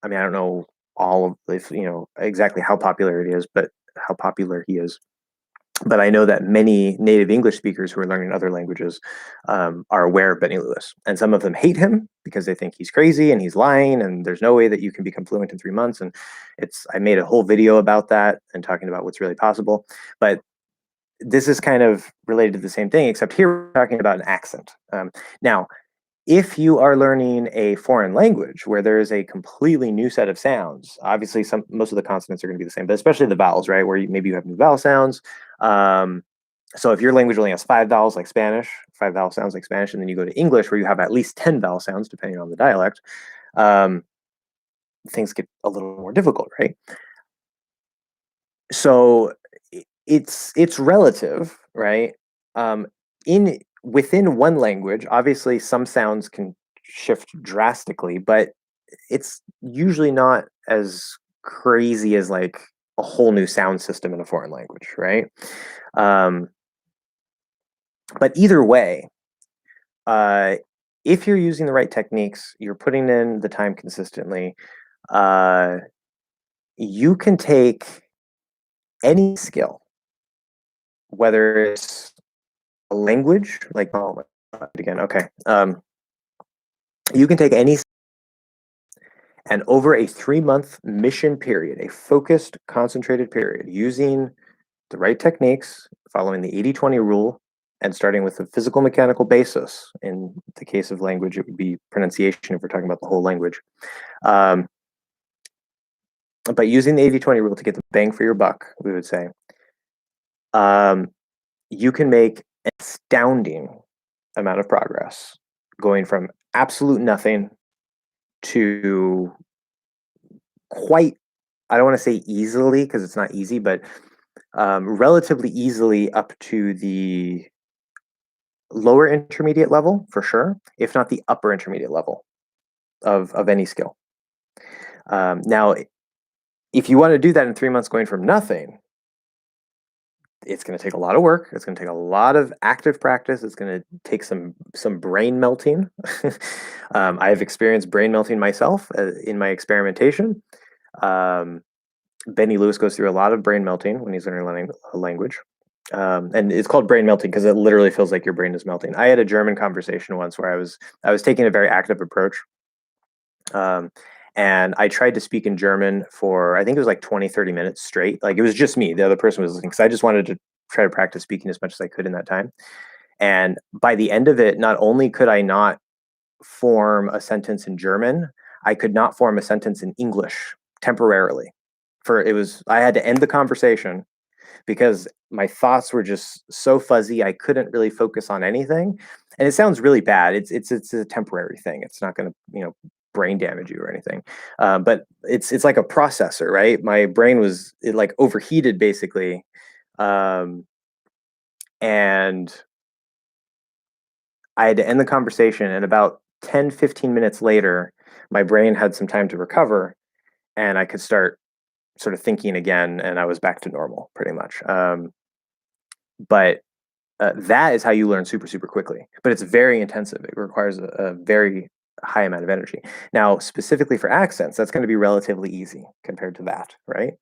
I mean, I don't know all of if exactly how popular it is, but how popular he is. But I know that many native English speakers who are learning other languages are aware of Benny Lewis, and some of them hate him because they think he's crazy and he's lying, and there's no way that you can become fluent in 3 months. And I made a whole video about that and talking about what's really possible. But this is kind of related to the same thing, except here we're talking about an accent. Now, if you are learning a foreign language where there is a completely new set of sounds, obviously most of the consonants are going to be the same, but especially the vowels, right? Where maybe you have new vowel sounds. Um, so if your language only has 5 vowels like Spanish, 5 vowel sounds like Spanish, and then you go to English where you have at least 10 vowel sounds depending on the dialect, um, things get a little more difficult, right? So it's relative, right? In Within one language, obviously some sounds can shift drastically, but it's usually not as crazy as like a whole new sound system in a foreign language, right? Um, but either way, uh, if you're using the right techniques, you're putting in the time consistently, uh, you can take any skill, whether it's a language, like oh again, okay, you can take any and over a 3 month mission period, a focused, concentrated period, using the right techniques, following the 80-20 rule, and starting with a physical mechanical basis. In the case of language, it would be pronunciation if we're talking about the whole language. Um, but using the 80-20 rule to get the bang for your buck, we would say, um, you can make an astounding amount of progress going from absolute nothing to quite, I don't want to say easily because it's not easy, but relatively easily up to the lower intermediate level for sure, if not the upper intermediate level of any skill. Now, if you want to do that in 3 months going from nothing, it's going to take a lot of work. It's going to take a lot of active practice. It's going to take some brain melting. I've experienced brain melting myself in my experimentation. Um, Benny Lewis goes through a lot of brain melting when he's learning a language. And it's called brain melting because it literally feels like your brain is melting. I had a German conversation once where I was taking a very active approach. Um, and I tried to speak in German for, I think it was like 20, 30 minutes straight. Like it was just me. The other person was listening because I just wanted to try to practice speaking as much as I could in that time. And by the end of it, not only could I not form a sentence in German, I could not form a sentence in English temporarily. I had to end the conversation because my thoughts were just so fuzzy. I couldn't really focus on anything. And it sounds really bad. It's a temporary thing. It's not going to, brain damage you or anything. But it's like a processor, right? My brain it like overheated basically. And I had to end the conversation, and about 10, 15 minutes later, my brain had some time to recover and I could start sort of thinking again, and I was back to normal pretty much. But that is how you learn super, super quickly. But it's very intensive. It requires a very high amount of energy. Now, specifically for accents, that's going to be relatively easy compared to that, right?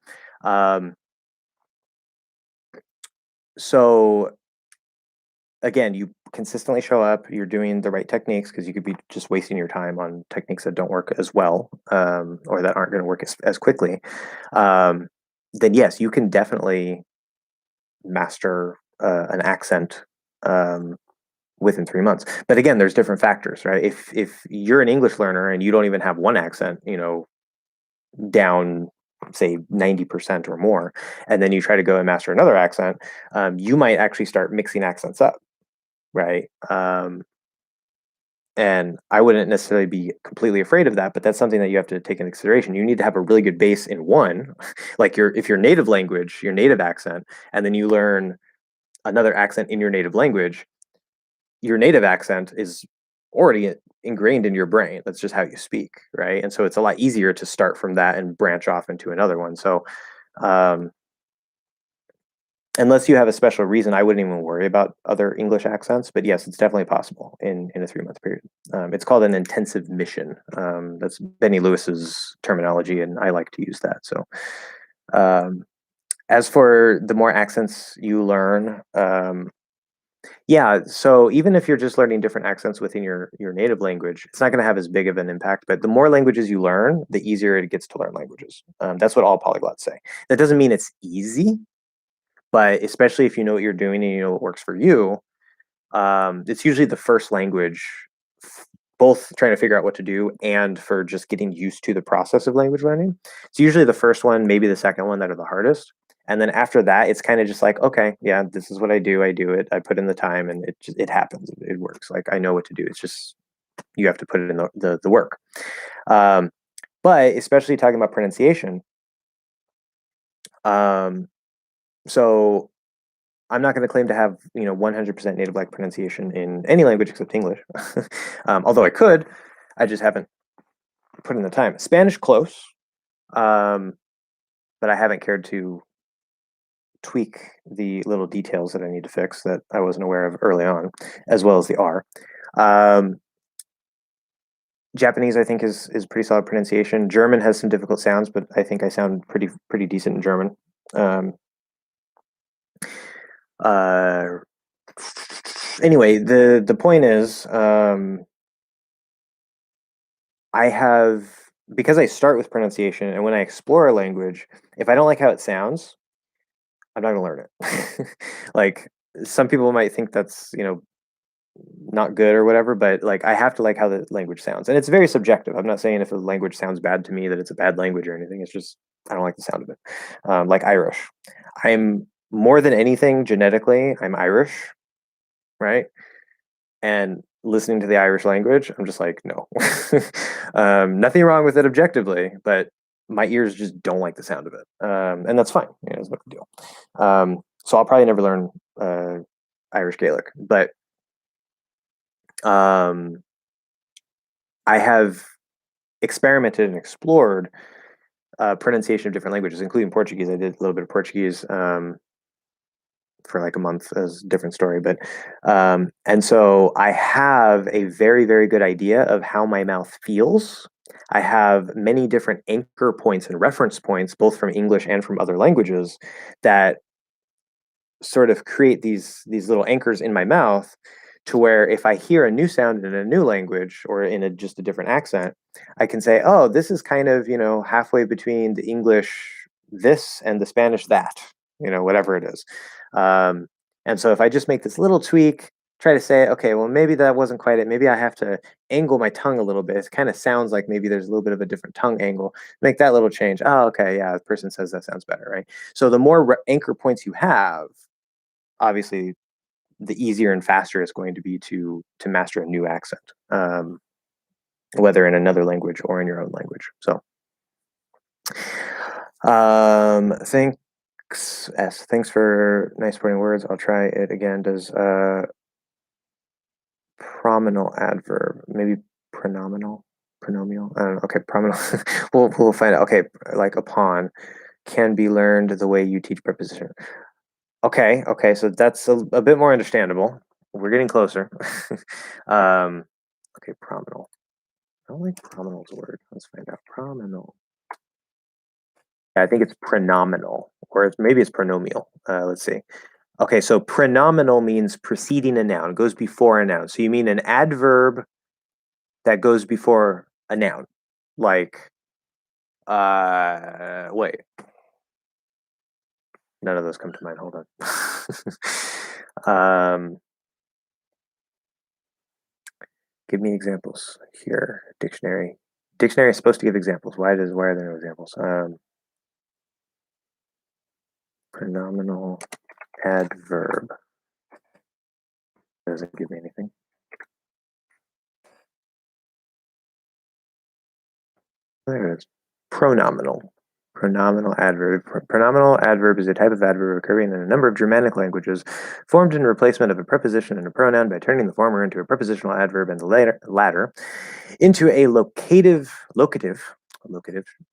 Um, so again, you consistently show up, you're doing the right techniques because you could be just wasting your time on techniques that don't work as well, or that aren't going to work as quickly. Then yes, you can definitely master an accent within 3 months. But again, there's different factors, right? If you're an English learner and you don't even have one accent, down say 90% or more, and then you try to go and master another accent, you might actually start mixing accents up, right? And I wouldn't necessarily be completely afraid of that, but that's something that you have to take into consideration. You need to have a really good base in one, like if your native language, your native accent, and then you learn another accent in your native language, your native accent is already ingrained in your brain. That's just how you speak, right? And so it's a lot easier to start from that and branch off into another one. So um, unless you have a special reason, I wouldn't even worry about other English accents. But yes, it's definitely possible in a 3 month period. It's called an intensive mission. That's Benny Lewis's terminology, and I like to use that. So, um, as for the more accents you learn, yeah. So even if you're just learning different accents within your native language, it's not going to have as big of an impact. But the more languages you learn, the easier it gets to learn languages. That's what all polyglots say. That doesn't mean it's easy, but especially if you know what you're doing and you know what works for you, it's usually the first language, both trying to figure out what to do and for just getting used to the process of language learning. It's usually the first one, maybe the second one that are the hardest. And then after that, it's kind of just like, okay, yeah, this is what I do. I do it. I put in the time, and it happens. It works. Like I know what to do. It's just you have to put it in the work. Um, but especially talking about pronunciation, um, so I'm not going to claim to have 100% native like pronunciation in any language except English. Although I could, I just haven't put in the time. Spanish close, um, but I haven't cared to tweak the little details that I need to fix that I wasn't aware of early on, as well as the R. Um, Japanese, I think, is pretty solid pronunciation. German has some difficult sounds, but I think I sound pretty decent in German. Um, uh, anyway, the point is, I have because I start with pronunciation, and when I explore a language, if I don't like how it sounds, I'm not gonna learn it. Like some people might think that's not good or whatever, but like I have to like how the language sounds, and it's very subjective. I'm not saying if a language sounds bad to me that it's a bad language or anything. It's just I don't like the sound of it. Like Irish, I'm more than anything genetically, I'm Irish, right? And listening to the Irish language, I'm just like, no. Nothing wrong with it objectively, but my ears just don't like the sound of it, and that's fine. It's no big deal. So I'll probably never learn Irish Gaelic, but um, I have experimented and explored pronunciation of different languages, including Portuguese. I did a little bit of Portuguese for like a month as a different story, but and so I have a very good idea of how my mouth feels. I have many different anchor points and reference points, both from English and from other languages, that sort of create these little anchors in my mouth to where if I hear a new sound in a new language or in just a different accent, I can say, oh, this is kind of, halfway between the English this and the Spanish that, whatever it is. Um, and so if I just make this little tweak, try to say, okay, well, maybe that wasn't quite it. Maybe I have to angle my tongue a little bit. It kind of sounds like maybe there's a little bit of a different tongue angle. Make that little change. Oh, okay, yeah, the person says that sounds better, right? So the more anchor points you have, obviously the easier and faster it's going to be to master a new accent, whether in another language or in your own language. So thanks for nice supporting words. I'll try it again. Does pronominal adverb, maybe pronomial, I don't know. Okay, pronominal. we'll find out. Okay, like upon can be learned the way you teach preposition. Okay, so that's a bit more understandable. We're getting closer. Okay, prominal. I don't like prominal's a word. Let's find out. Prominal. Yeah, I think it's pronominal, or maybe it's pronomial. Let's see. Okay, so pronominal means preceding a noun, goes before a noun. So you mean an adverb that goes before a noun, like wait, none of those come to mind. Hold on. Give me examples here. Dictionary. Dictionary is supposed to give examples. Why are there no examples? Pronominal adverb doesn't give me anything. There it is. Pronominal. Pronominal adverb. Pronominal adverb is a type of adverb occurring in a number of Germanic languages, formed in replacement of a preposition and a pronoun by turning the former into a prepositional adverb and the latter into a locative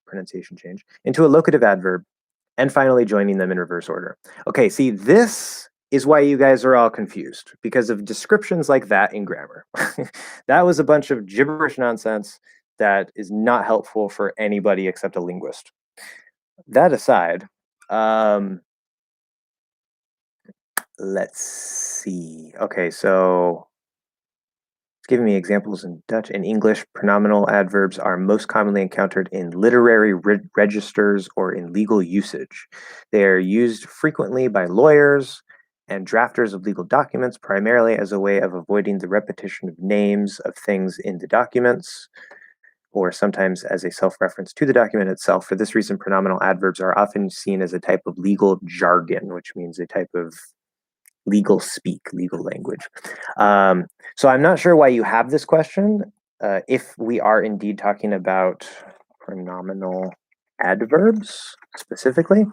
pronunciation change, into a locative adverb, and finally joining them in reverse order. Okay, see, this is why you guys are all confused, because of descriptions like that in grammar. That was a bunch of gibberish nonsense that is not helpful for anybody except a linguist. That aside, let's see. Okay, so it's giving me examples in Dutch and English. Pronominal adverbs are most commonly encountered in literary registers or in legal usage. They are used frequently by lawyers and drafters of legal documents, primarily as a way of avoiding the repetition of names of things in the documents, or sometimes as a self-reference to the document itself. For this reason, pronominal adverbs are often seen as a type of legal jargon, which means a type of legal speak, legal language. So I'm not sure why you have this question, if we are indeed talking about pronominal adverbs specifically,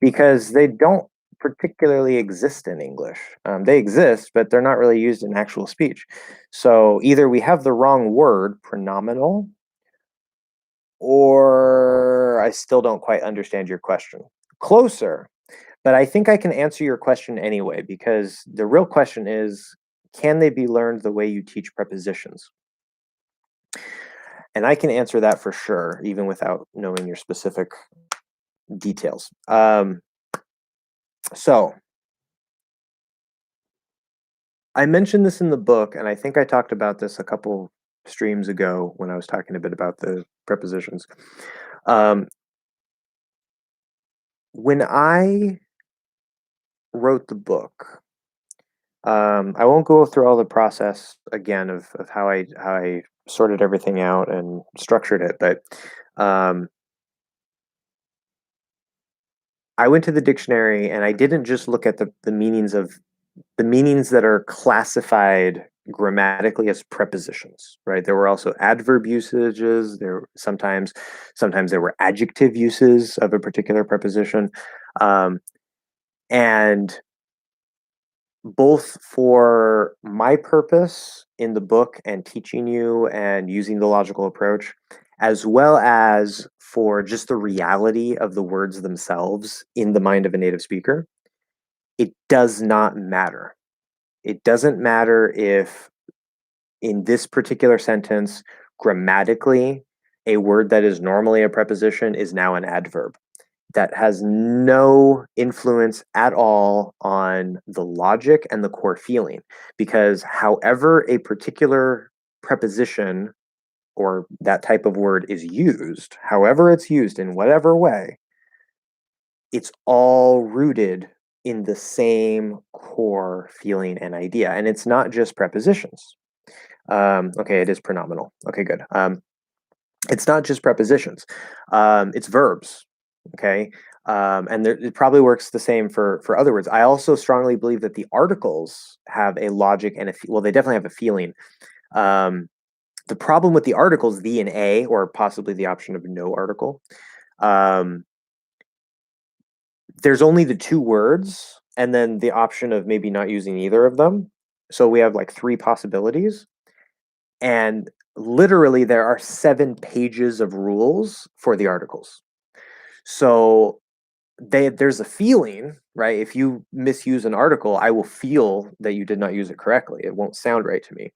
because they don't particularly exist in English. They exist, but they're not really used in actual speech. So either we have the wrong word, pronominal, or I still don't quite understand your question. Closer, but I think I can answer your question anyway, because the real question is, can they be learned the way you teach prepositions? And I can answer that for sure, even without knowing your specific details. So I mentioned this in the book, and I think I talked about this a couple streams ago when I was talking a bit about the prepositions. When I wrote the book, I won't go through all the process again of how I sorted everything out and structured it, but I went to the dictionary and I didn't just look at the meanings that are classified grammatically as prepositions, right? There were also adverb usages. Sometimes there were adjective uses of a particular preposition, and both for my purpose in the book and teaching you and using the logical approach, as well as for just the reality of the words themselves in the mind of a native speaker, it does not matter. It doesn't matter if in this particular sentence, grammatically, a word that is normally a preposition is now an adverb. That has no influence at all on the logic and the core feeling, because however a particular preposition or that type of word is used, however it's used in whatever way, it's all rooted in the same core feeling and idea. And it's not just prepositions. Okay, it is pronominal. Okay, good. It's not just prepositions. It's verbs. Okay. And it probably works the same for other words. I also strongly believe that the articles have a logic and well, they definitely have a feeling. The problem with the articles, the and a, or possibly the option of no article, there's only the two words and then the option of maybe not using either of them. So we have like three possibilities. And literally there are 7 pages of rules for the articles. So there's a feeling, right? If you misuse an article, I will feel that you did not use it correctly. It won't sound right to me.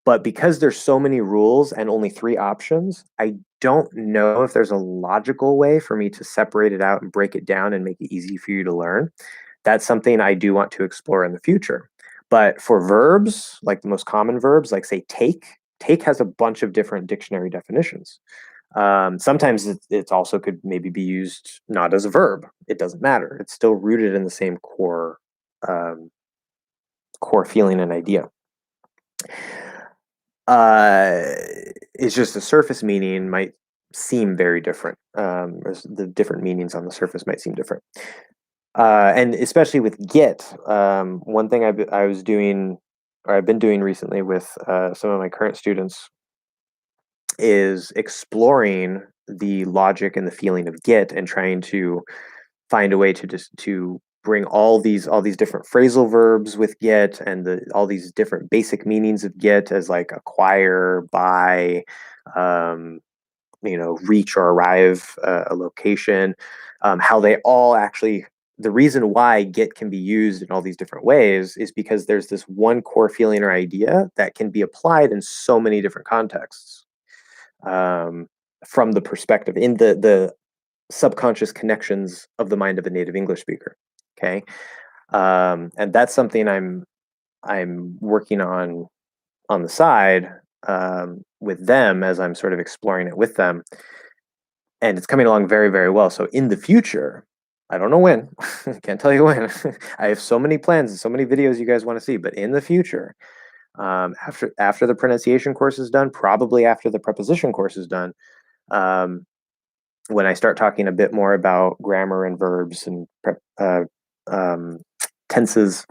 But because there's so many rules and only 3 options, I don't know if there's a logical way for me to separate it out and break it down and make it easy for you to learn. That's something I do want to explore in the future. But for verbs, like the most common verbs, like say take has a bunch of different dictionary definitions. Sometimes it also could maybe be used not as a verb. It doesn't matter. It's still rooted in the same core feeling and idea. It's just the surface meaning might seem very different. The different meanings on the surface might seem different. And especially with get, one thing I was doing, or I've been doing recently with some of my current students, is exploring the logic and the feeling of get and trying to find a way to just to bring all these different phrasal verbs with get and all these different basic meanings of get as like acquire, buy, um, reach or arrive a location, how they all actually, the reason why get can be used in all these different ways is because there's this one core feeling or idea that can be applied in so many different contexts, um, from the perspective in the subconscious connections of the mind of a native English speaker. Okay, and that's something I'm working on the side, with them as I'm sort of exploring it with them, and it's coming along very, very well. So in the future, I don't know when, can't tell you when. I have so many plans and so many videos you guys want to see, but in the future, after the pronunciation course is done, probably after the preposition course is done, um, when I start talking a bit more about grammar and verbs and um, tenses,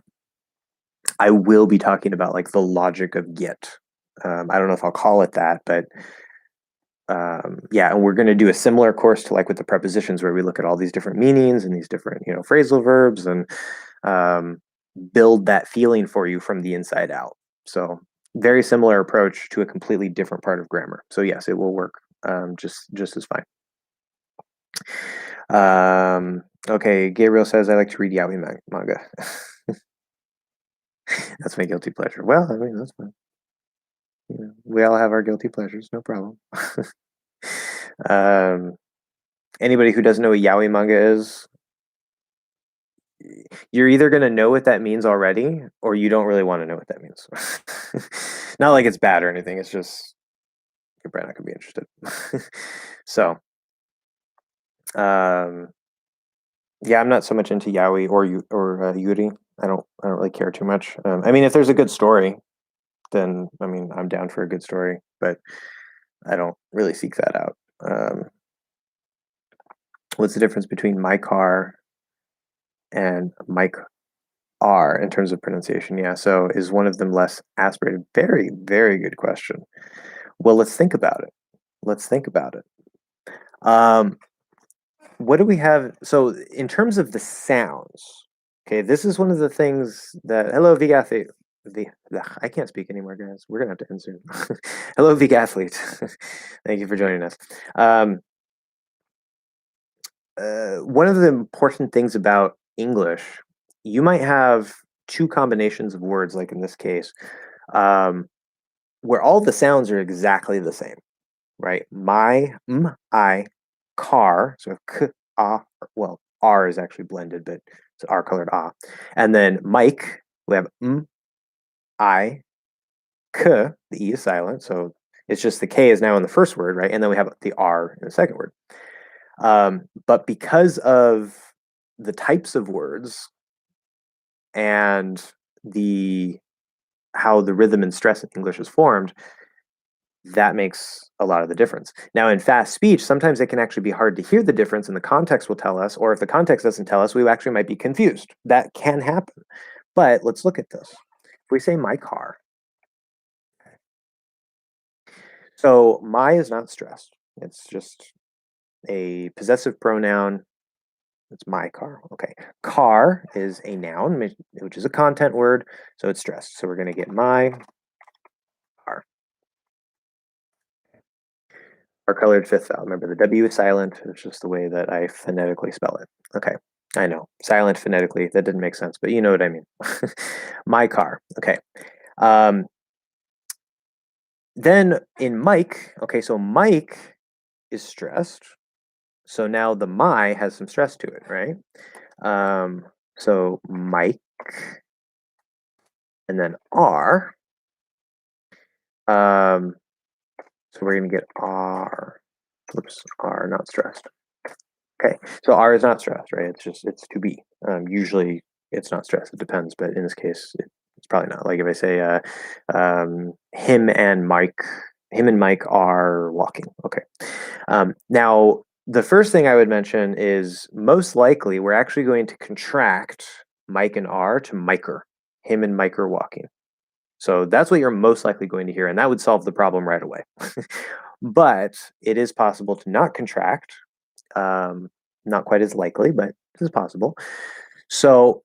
I will be talking about like the logic of get. I don't know if I'll call it that, but yeah, and we're going to do a similar course to like with the prepositions, where we look at all these different meanings and these different, phrasal verbs, and um, build that feeling for you from the inside out. So very similar approach to a completely different part of grammar. So yes, it will work, just as fine. Okay, Gabriel says I like to read yaoi manga. That's my guilty pleasure. Well, I mean, that's fine. We all have our guilty pleasures, no problem. um, Anybody who doesn't know what yaoi manga is, you're either going to know what that means already, or you don't really want to know what that means. Not like it's bad or anything. It's just you're probably not going to be interested. So, um, yeah, I'm not so much into yaoi or yuri. I don't really care too much. I mean, if there's a good story, then I mean, I'm down for a good story, but I don't really seek that out. What's the difference between my car and Mike R in terms of pronunciation? Yeah, so is one of them less aspirated? Very, very good question. Well, let's think about it. Let's think about it. What do we have? So, in terms of the sounds, okay, this is one of the things that. Hello, Vigathlete. I can't speak anymore, guys. We're gonna have to end soon. Hello, Vigathlete. Thank you for joining us. One of the important things about English, you might have two combinations of words, like in this case, um, where all the sounds are exactly the same, right? My, I, car, so k, ah, well, R is actually blended, but it's R colored ah. And then Mike, we have I, k, the E is silent, so it's just the K is now in the first word, right? And then we have the R in the second word. But because of the types of words and the how the rhythm and stress in English is formed, that makes a lot of the difference. Now, in fast speech, sometimes it can actually be hard to hear the difference, and the context will tell us, or if the context doesn't tell us, we actually might be confused. That can happen. But let's look at this. If we say my car, so my is not stressed. It's just a possessive pronoun. It's my car. Okay. Car is a noun, which is a content word, so it's stressed. So we're going to get my car. Our colored fifth vowel. Remember, the W is silent. It's just the way that I phonetically spell it. Okay. I know. Silent phonetically. That didn't make sense, but you know what I mean. My car. Okay. Then in Mike, okay, so Mike is stressed. So now the my has some stress to it, right? So Mike and then R. So we're going to get R. Oops, R, not stressed. Okay, so R is not stressed, right? It's to be. Usually it's not stressed. It depends, but in this case, it's probably not. Like if I say him and Mike are walking. Okay. Now, the first thing I would mention is most likely we're actually going to contract Mike and R to Miker. Him and Mike are walking. So that's what you're most likely going to hear, and that would solve the problem right away. but it is possible to not contract. Not quite as likely, but it is possible. So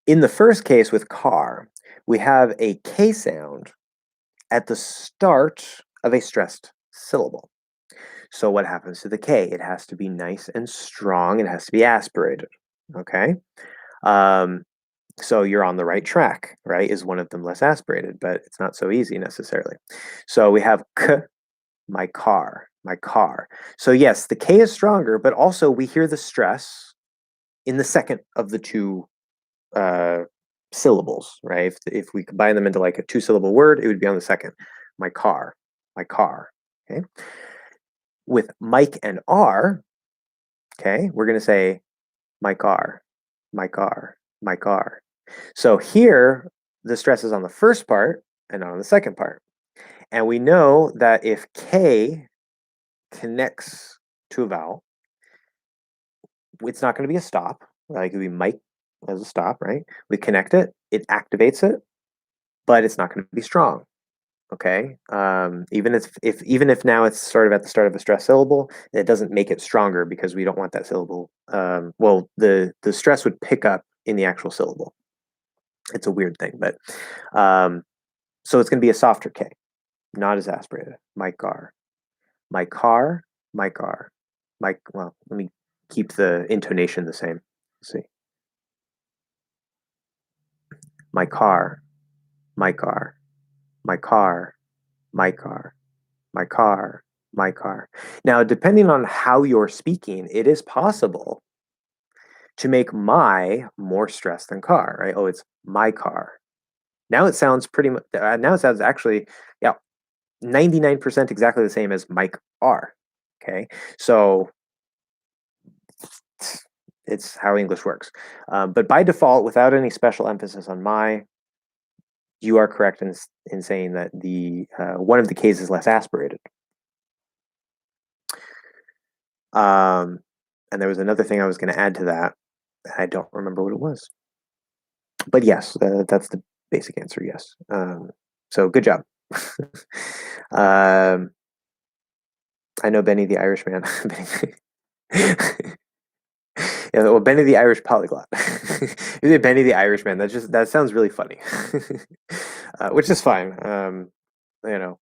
in the first case with car, we have a K sound at the start of a stressed syllable. So what happens to the K? It has to be nice and strong. It has to be aspirated. Okay. Um, so you're on the right track, right? Is one of them less aspirated, but it's not so easy necessarily. So we have K, my car, my car. So yes, the K is stronger, but also we hear the stress in the second of the two uh, syllables, right? If we combine them into like a two-syllable word, it would be on the second. My car, my car. Okay. With Mike and R, okay, we're going to say my car, my car, my car. So here, the stress is on the first part and not on the second part. And we know that if K connects to a vowel, it's not going to be a stop. Like it could be Mike as a stop, right? We connect it, it activates it, but it's not going to be strong. Okay. Even if now it's sort of at the start of a stress syllable, it doesn't make it stronger because we don't want that syllable. Well, the stress would pick up in the actual syllable. It's a weird thing, but so it's going to be a softer K, not as aspirated. My car, my car, my car, my. Well, let me keep the intonation the same. Let's see, my car, my car, my car, my car, my car, my car. Now, depending on how you're speaking, it is possible to make my more stressed than car, right? Oh, it's my car. Now it sounds pretty much, now it sounds actually, yeah, 99% exactly the same as Mike R. Okay. So it's how English works. But by default, without any special emphasis on my, you are correct in saying that the one of the K's is less aspirated. And there was another thing I was going to add to that. I don't remember what it was. But yes, that's the basic answer. Yes. So good job. um, I know Benny the Irishman. Yeah, well, Benny the Irish polyglot. Benny the Irishman. That sounds really funny, which is fine. You know,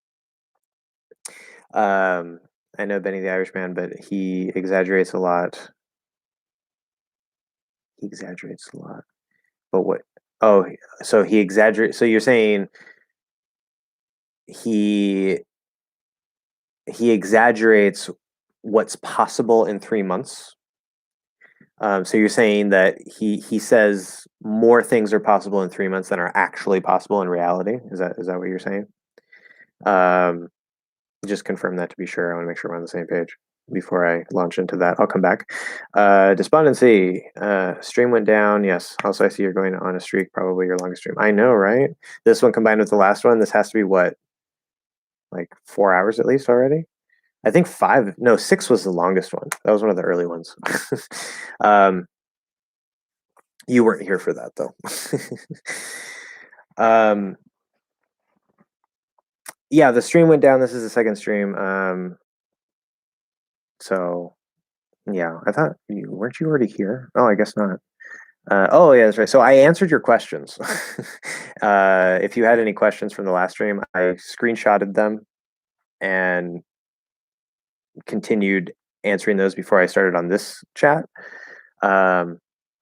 I know Benny the Irishman, but he exaggerates a lot. He exaggerates a lot. But what? Oh, so he exaggerates. So you're saying he he exaggerates what's possible in 3 months. So you're saying that he says more things are possible in 3 months than are actually possible in reality. Is that what you're saying? Um, just confirm that to be sure. I want to make sure we're on the same page before I launch into that. I'll come back. Despondency. Stream went down. Yes. Also, I see you're going on a streak. Probably your longest stream. I know, right? This one combined with the last one. This has to be what, like 4 hours at least already. I think 5. No, 6 was the longest one. That was one of the early ones. um, you weren't here for that though. Yeah, the stream went down. This is the second stream. So yeah, I thought weren't you already here? Oh, I guess not. Oh yeah, that's right. So I answered your questions. If you had any questions from the last stream, I screenshotted them and continued answering those before I started on this chat.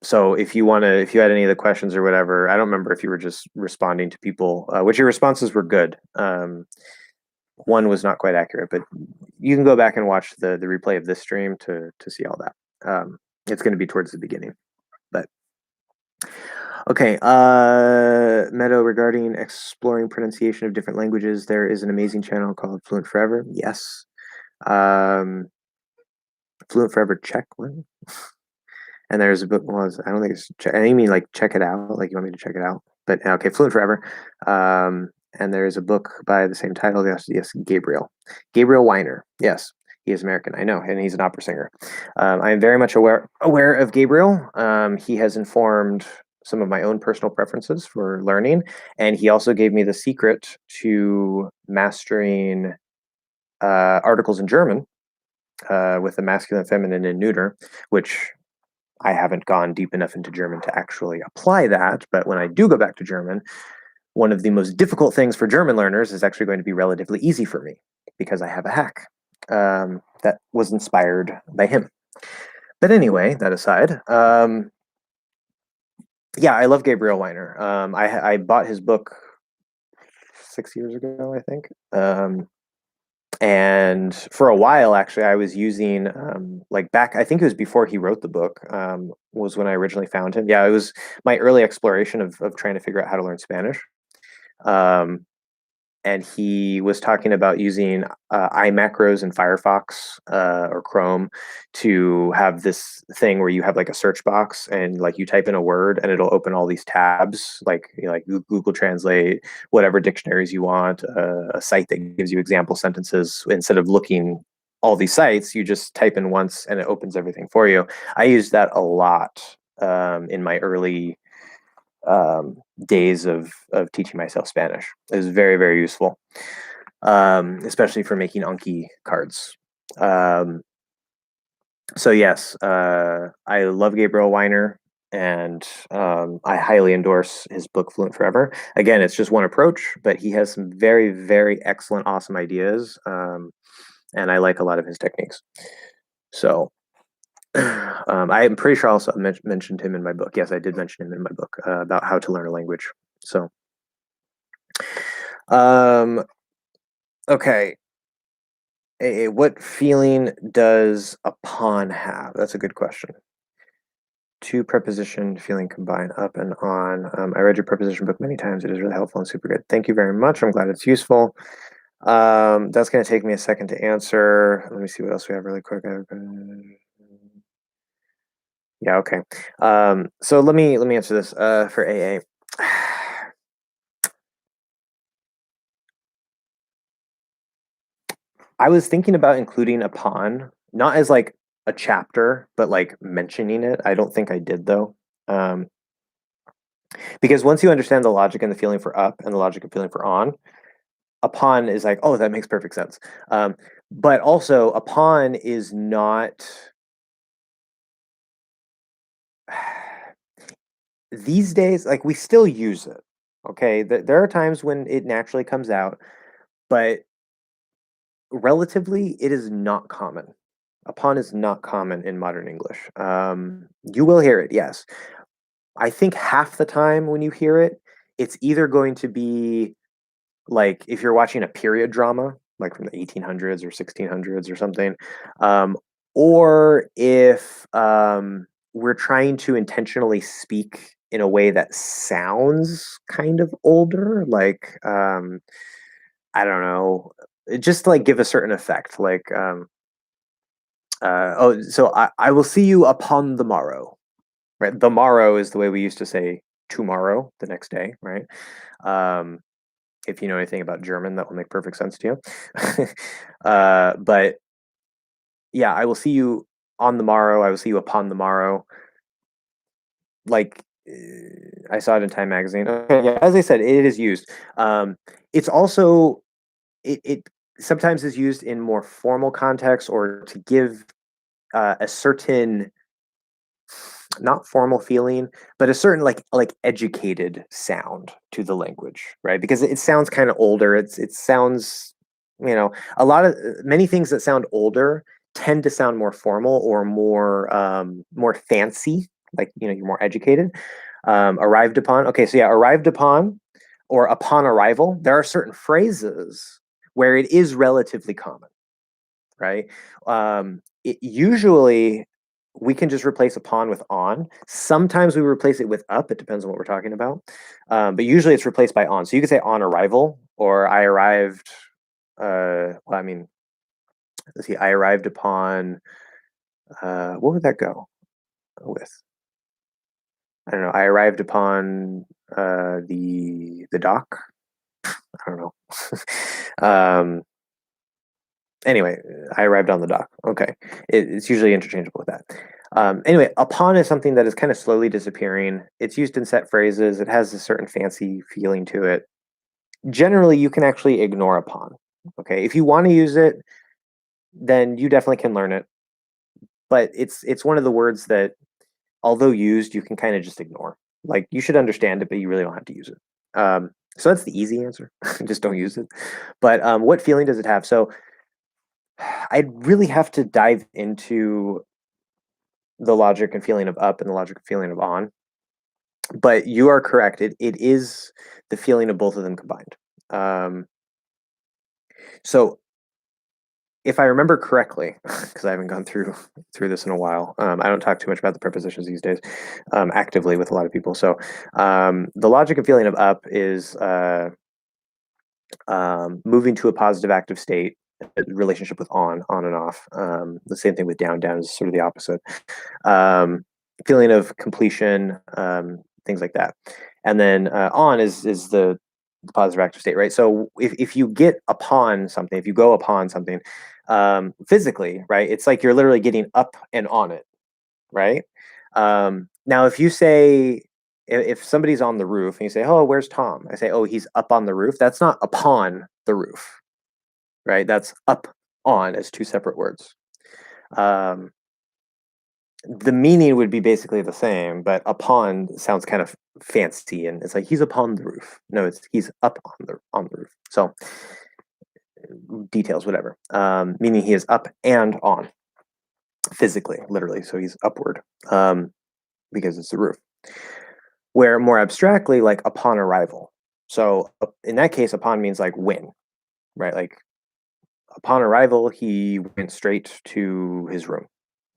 So if you had any of the questions or whatever, I don't remember if you were just responding to people, which your responses were good. One was not quite accurate, but you can go back and watch the replay of this stream to see all that. It's going to be towards the beginning, but okay. Meadow, regarding exploring pronunciation of different languages, there is an amazing channel called Fluent Forever. Yes. Fluent Forever Czech one. And there's a book. Well, I don't think it's. I think you mean like check it out. Like you want me to check it out. But okay, Fluent Forever. And there's a book by the same title. Yes, Gabriel Weiner. Yes, he is American. I know, and he's an opera singer. I am very much aware of Gabriel. He has informed some of my own personal preferences for learning, and he also gave me the secret to mastering articles in German with the masculine, feminine, and neuter, which I haven't gone deep enough into German to actually apply that. But when I do go back to German, one of the most difficult things for German learners is actually going to be relatively easy for me because I have a hack that was inspired by him. But anyway, that aside, yeah, I love Gabriel Weiner. I bought his book 6 years ago, I think. And for a while, actually, I was using like back. I think it was before he wrote the book. Was when I originally found him. Yeah, it was my early exploration of trying to figure out how to learn Spanish. Um, and he was talking about using iMacros in Firefox or Chrome to have this thing where you have like a search box and like you type in a word and it'll open all these tabs, like like Google Translate, whatever dictionaries you want, a site that gives you example sentences. Instead of looking all these sites, you just type in once and it opens everything for you. I used that a lot in my early days of teaching myself Spanish. It was very, very useful, especially for making Anki cards. Um, so yes, I love Gabriel Weiner, and I highly endorse his book Fluent Forever. Again, it's just one approach, but he has some very, very excellent, awesome ideas, and I like a lot of his techniques. So I am pretty sure I also mentioned him in my book. Yes, I did mention him in my book about how to learn a language. So, um, okay. What feeling does upon have? That's a good question. Two preposition feeling combined, up and on. I read your preposition book many times. It is really helpful and super good. Thank you very much. I'm glad it's useful. That's going to take me a second to answer. Let me see what else we have really quick. Yeah, okay. So let me answer this for AA. I was thinking about including upon, not as like a chapter, but like mentioning it. I don't think I did though. Um, because once you understand the logic and the feeling for up and the logic and feeling for on, upon is like, oh, that makes perfect sense. But also upon is not these days, like we still use it. Okay. There are times when it naturally comes out, but relatively, it is not common. Upon is not common in modern English. You will hear it, yes. I think half the time when you hear it, it's either going to be like if you're watching a period drama, like from the 1800s or 1600s or something, um, or if we're trying to intentionally speak in a way that sounds kind of older, like I don't know, just like give a certain effect, like oh, so I will see you upon the morrow, right? The morrow is the way we used to say tomorrow, the next day, right? Um, if you know anything about German, that will make perfect sense to you. But yeah, I will see you on the morrow. I will see you upon the morrow. Like I saw it in Time magazine. Okay, yeah, as I said, it is used. It's also it sometimes is used in more formal context or to give a certain not formal feeling, but a certain like educated sound to the language, right? Because it sounds kind of older. It sounds, a lot of many things that sound older tend to sound more formal or more fancy, like you're more educated. Arrived upon. Okay, so yeah, arrived upon or upon arrival. There are certain phrases where it is relatively common, right? It usually we can just replace upon with on. Sometimes we replace it with up. It depends on what we're talking about. But usually it's replaced by on. So you could say on arrival or I arrived. Well, I mean, let's see. I arrived upon. What would that go with? I don't know. I arrived upon the dock. I don't know. um, anyway, I arrived on the dock. Okay, it's usually interchangeable with that. Anyway, upon is something that is kind of slowly disappearing. It's used in set phrases. It has a certain fancy feeling to it. Generally, you can actually ignore upon. Okay, if you want to use it, then you definitely can learn it. But it's one of the words that, although used, you can kind of just ignore. Like you should understand it, but you really don't have to use it. So that's the easy answer. Just don't use it. But what feeling does it have? So I'd really have to dive into the logic and feeling of up and the logic and feeling of on. But you are correct. It is the feeling of both of them combined. Um, so if I remember correctly, because I haven't gone through this in a while, I don't talk too much about the prepositions these days actively with a lot of people. So the logic and feeling of up is moving to a positive active state. Relationship with on and off. The same thing with down. Down is sort of the opposite. Feeling of completion, things like that. And then on is the positive active state, right? So if you get upon something, if you go upon something physically, right, it's like you're literally getting up and on it, right? Now, if you say, if somebody's on the roof and you say, "Oh, where's Tom?" I say, "Oh, he's up on the roof." That's not upon the roof, right? That's up on as two separate words. Um, the meaning would be basically the same, but upon sounds kind of fancy, and it's like he's upon the roof. No, it's he's up on the roof. So details, whatever. Meaning he is up and on physically, literally. So he's upward because it's the roof. Where more abstractly, like upon arrival. So in that case, upon means like when, right? Like upon arrival, he went straight to his room.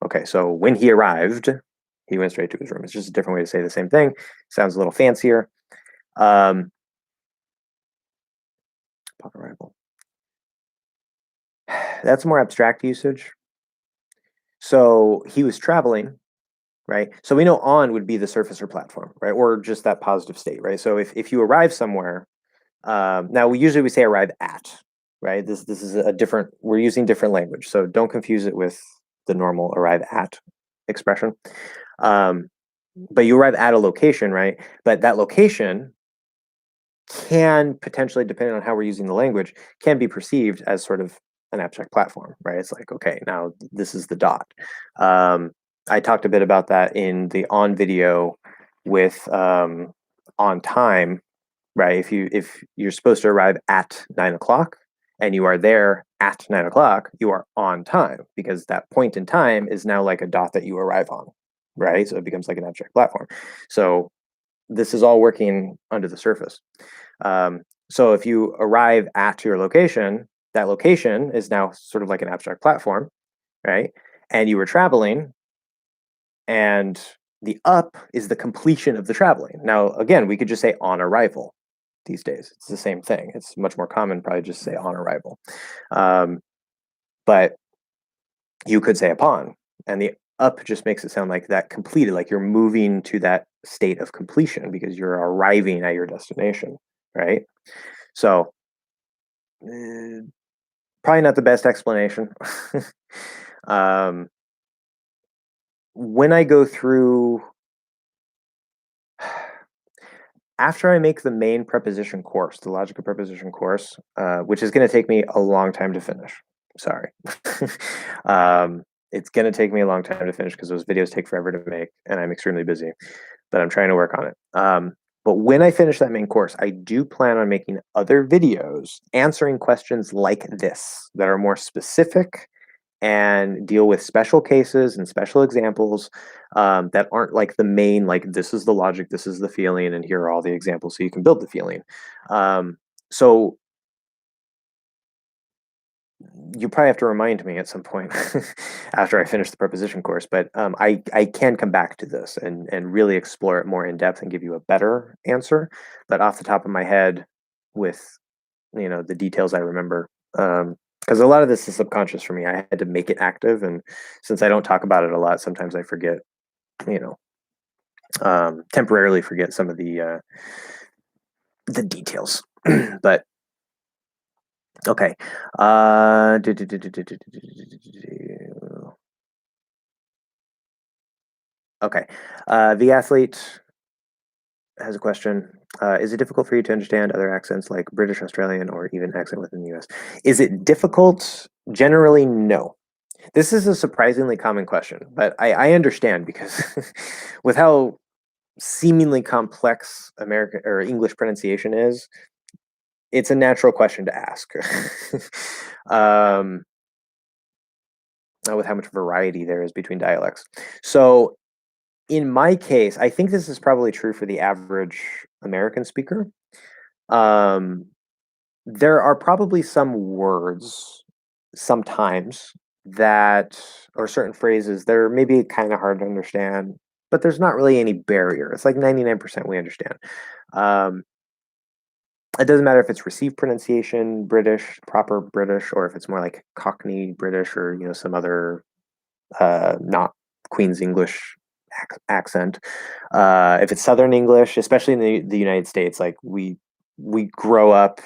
Okay, so when he arrived, he went straight to his room. It's just a different way to say the same thing. Sounds a little fancier. Um, upon arrival. That's more abstract usage. So he was traveling, right? So we know on would be the surface or platform, right? Or just that positive state, right? So if you arrive somewhere, now we usually say arrive at, right? This is a different. We're using different language, so don't confuse it with the normal arrive at expression. Um, but you arrive at a location, right? But that location can potentially, depending on how we're using the language, can be perceived as sort of an abstract platform, right? It's like, okay, now this is the dot. Um, I talked a bit about that in the on video with on time, right? If you're supposed to arrive at 9 o'clock and you are there at 9 o'clock, you are on time because that point in time is now like a dot that you arrive on, right? So it becomes like an abstract platform. So this is all working under the surface. So if you arrive at your location, that location is now sort of like an abstract platform, right? And you were traveling, and the up is the completion of the traveling. Now, again, we could just say on arrival these days. It's the same thing. It's much more common, probably just say on arrival. Um, but you could say upon, and the up just makes it sound like that completed, like you're moving to that state of completion because you're arriving at your destination, right? So, uh, probably not the best explanation. um, when I go through, after I make the main preposition course, the logical preposition course, which is going to take me a long time to finish. Sorry. It's going to take me a long time to finish because those videos take forever to make, and I'm extremely busy, but I'm trying to work on it. But when I finish that main course, I do plan on making other videos answering questions like this that are more specific and deal with special cases and special examples that aren't like the main, like this is the logic, this is the feeling, and here are all the examples so you can build the feeling. So you probably have to remind me at some point after I finish the preposition course, but I can come back to this and really explore it more in depth and give you a better answer. But off the top of my head, with the details I remember, because a lot of this is subconscious for me. I had to make it active, and since I don't talk about it a lot, sometimes I forget, you know, temporarily forget some of the details. But okay. Okay. The athlete has a question. Is it difficult for you to understand other accents like British, Australian, or even accent within the US? Is it difficult? Generally, no. This is a surprisingly common question, but I understand because with how seemingly complex American or English pronunciation is, it's a natural question to ask. um, with how much variety there is between dialects. So, in my case, I think this is probably true for the average American speaker. Um, there are probably some words sometimes that, or certain phrases that are maybe kind of hard to understand, but there's not really any barrier. It's like 99% we understand. Um, it doesn't matter if it's received pronunciation, British, proper British, or if it's more like Cockney British or some other not Queen's English accent. If it's Southern English, especially in the United States, like we grow up.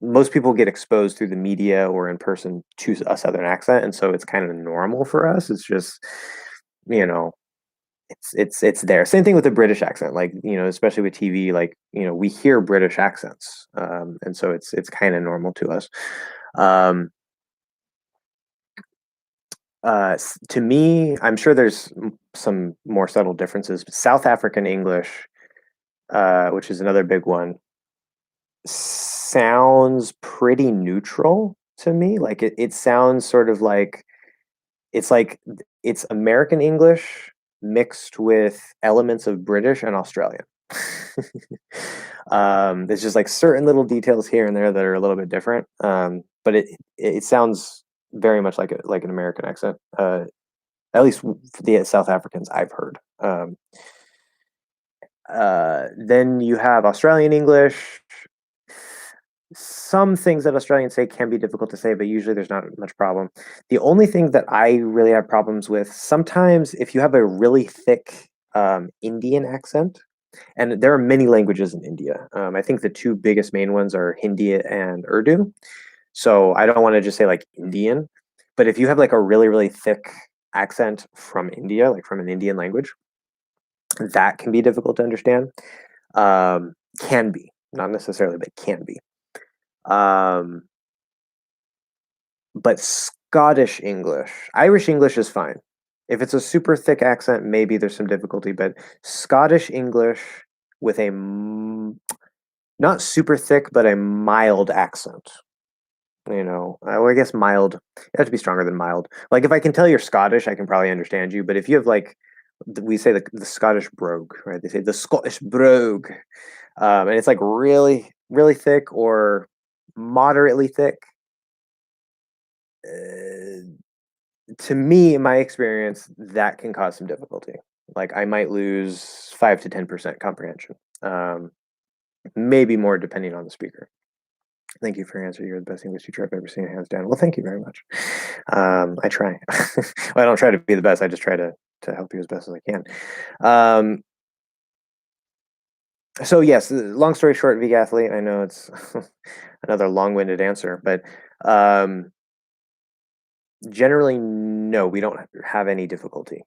Most people get exposed through the media or in person to a Southern accent, and so it's kind of normal for us. It's just you know it's there. Same thing with the British accent, like especially with TV, like we hear British accents, and so it's kind of normal to us. Um, to me, I'm sure there's some more subtle differences. But South African English, which is another big one, sounds pretty neutral to me. Like it sounds sort of like it's American English mixed with elements of British and Australian. There's just like certain little details here and there that are a little bit different. But it sounds very much like an American accent. At least for the South Africans I've heard. Then you have Australian English. Some things that Australians say can be difficult to say, but usually there's not much problem. The only thing that I really have problems with, sometimes if you have a really thick Indian accent, and there are many languages in India. I think the two biggest main ones are Hindi and Urdu. So I don't want to just say like Indian, but if you have like a really, really thick accent from India, like from an Indian language, that can be difficult to understand. Can be, not necessarily, but can be. Um, but Scottish English, Irish English is fine. If it's a super thick accent, maybe there's some difficulty, but Scottish English with a not super thick, but a mild accent. Well, I guess mild. You have to be stronger than mild. Like if I can tell you're Scottish, I can probably understand you. But if you have like, we say the Scottish brogue, right? They say the Scottish brogue, and it's like really, really thick or moderately thick. To me, in my experience, that can cause some difficulty. Like I might lose 5 to 10% comprehension, maybe more depending on the speaker. Thank you for your answer. You're the best English teacher I've ever seen, hands down. Well, thank you very much. I try. Well, I don't try to be the best. I just try to help you as best as I can. So yes, long story short, Vig athlete. I know it's another long-winded answer, but generally, no, we don't have any difficulty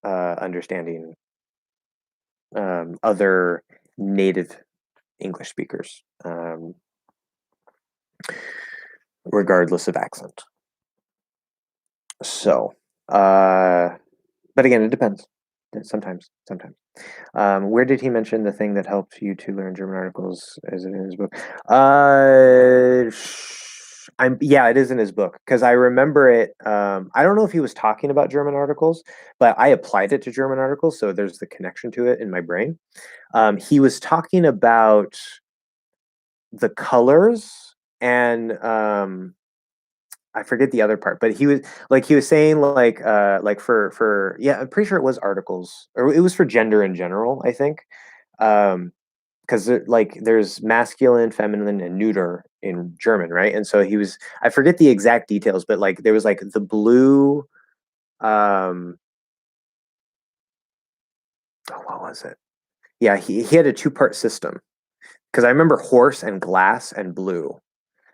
understanding other native English speakers, regardless of accent. So, but again, it depends. Sometimes. Where did he mention the thing that helped you to learn German articles? Is it in his book? Yeah, it is in his book because I remember it. I don't know if he was talking about German articles, but I applied it to German articles, so there's the connection to it in my brain. He was talking about the colors and I forget the other part, but he was saying like for yeah, I'm pretty sure it was articles or it was for gender in general, I think. Because like there's masculine, feminine, and neuter in German, right? And so I forget the exact details, but like there was like the blue, what was it? Yeah, he had a two-part system because I remember horse and glass and blue.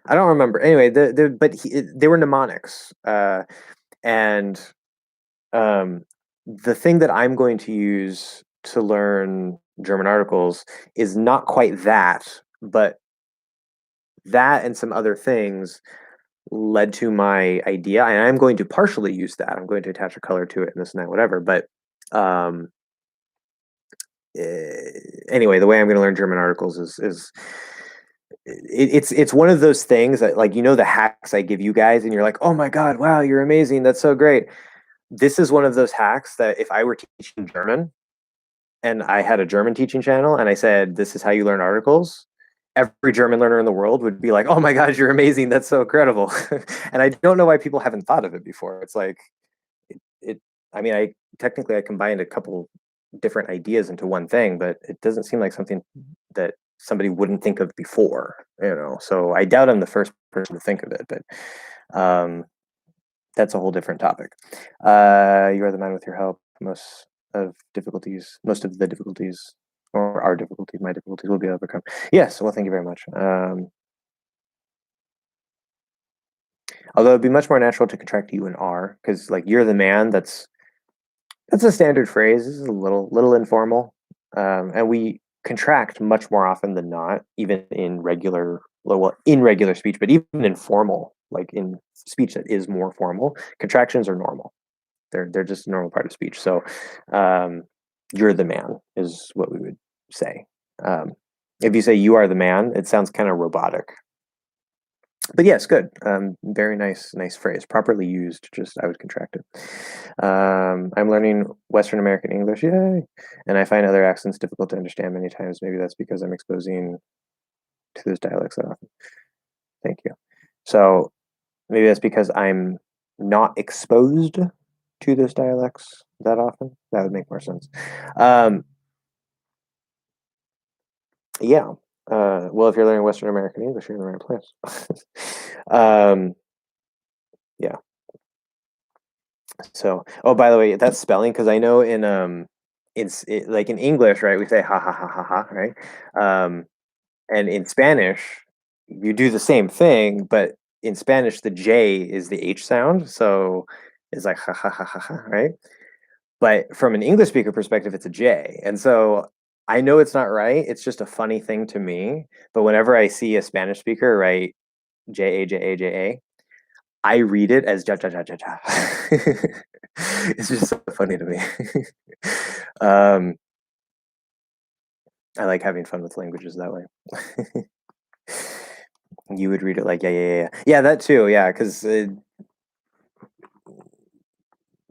I don't remember. Anyway, they were mnemonics, and um, the thing that I'm going to use to learn German articles is not quite that, but that and some other things led to my idea, and I'm going to partially use that. I'm going to attach a color to it and this and that, whatever. But um, anyway, the way I'm going to learn German articles is it's one of those things that, like, the hacks I give you guys, and you're like, oh my god, wow, you're amazing, that's so great. This is one of those hacks that if I were teaching German and I had a German teaching channel and I said, this is how you learn articles, every German learner in the world would be like, oh my gosh, you're amazing. That's so incredible. And I don't know why people haven't thought of it before. It's like, it I mean, I combined a couple different ideas into one thing, but it doesn't seem like something that somebody wouldn't think of before. So I doubt I'm the first person to think of it, but that's a whole different topic. You are the man with your help. Most of the difficulties, or our difficulties, my difficulties will be overcome. Yes, well, thank you very much. Although it'd be much more natural to contract you and R, because like you're the man. That's a standard phrase. This is a little informal, and we contract much more often than not, even in regular speech, but even in formal, like in speech that is more formal, contractions are normal. They're just a normal part of speech. So, you're the man is what we would say. If you say you are the man, it sounds kind of robotic. But yes, good. Very nice phrase. Properly used, just I would contract it. I'm learning Western American English, yay! And I find other accents difficult to understand many times. Maybe that's because I'm exposing to those dialects that often. Thank you. So maybe that's because I'm not exposed to those dialects that often. That would make more sense. Yeah. Well, if you're learning Western American English, you're in the right place. Yeah. So, oh, by the way, that's spelling, because I know like in English, right? We say ha ha ha ha ha, right? And in Spanish, you do the same thing, but in Spanish, the J is the H sound, so it's like ha ha ha ha ha, right? But from an English speaker perspective, it's a J, and so I know it's not right. It's just a funny thing to me. But whenever I see a Spanish speaker write J-A-J-A-J-A, I read it as ja ja ja ja ja. It's just so funny to me. um, I like having fun with languages that way. You would read it like yeah, that too, yeah, because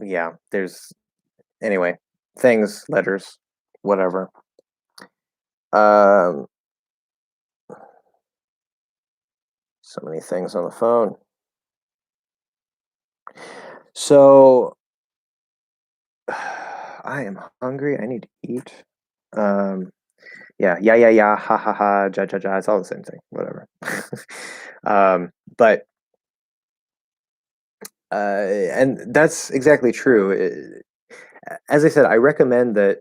yeah, there's anyway, things, letters, whatever. Um, so many things on the phone. So I am hungry. I need to eat. Yeah, ha ha ha, ja ja ja. It's all the same thing. Whatever. But and that's exactly true. As I said, I recommend that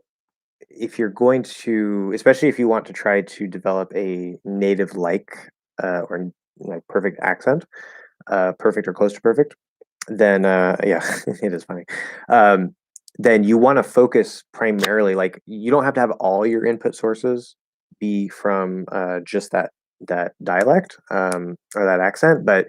if you're going to, especially if you want to try to develop a native like or like perfect accent, perfect or close to perfect, then yeah, it is funny. Then you want to focus primarily, like you don't have to have all your input sources be from just that dialect or that accent, but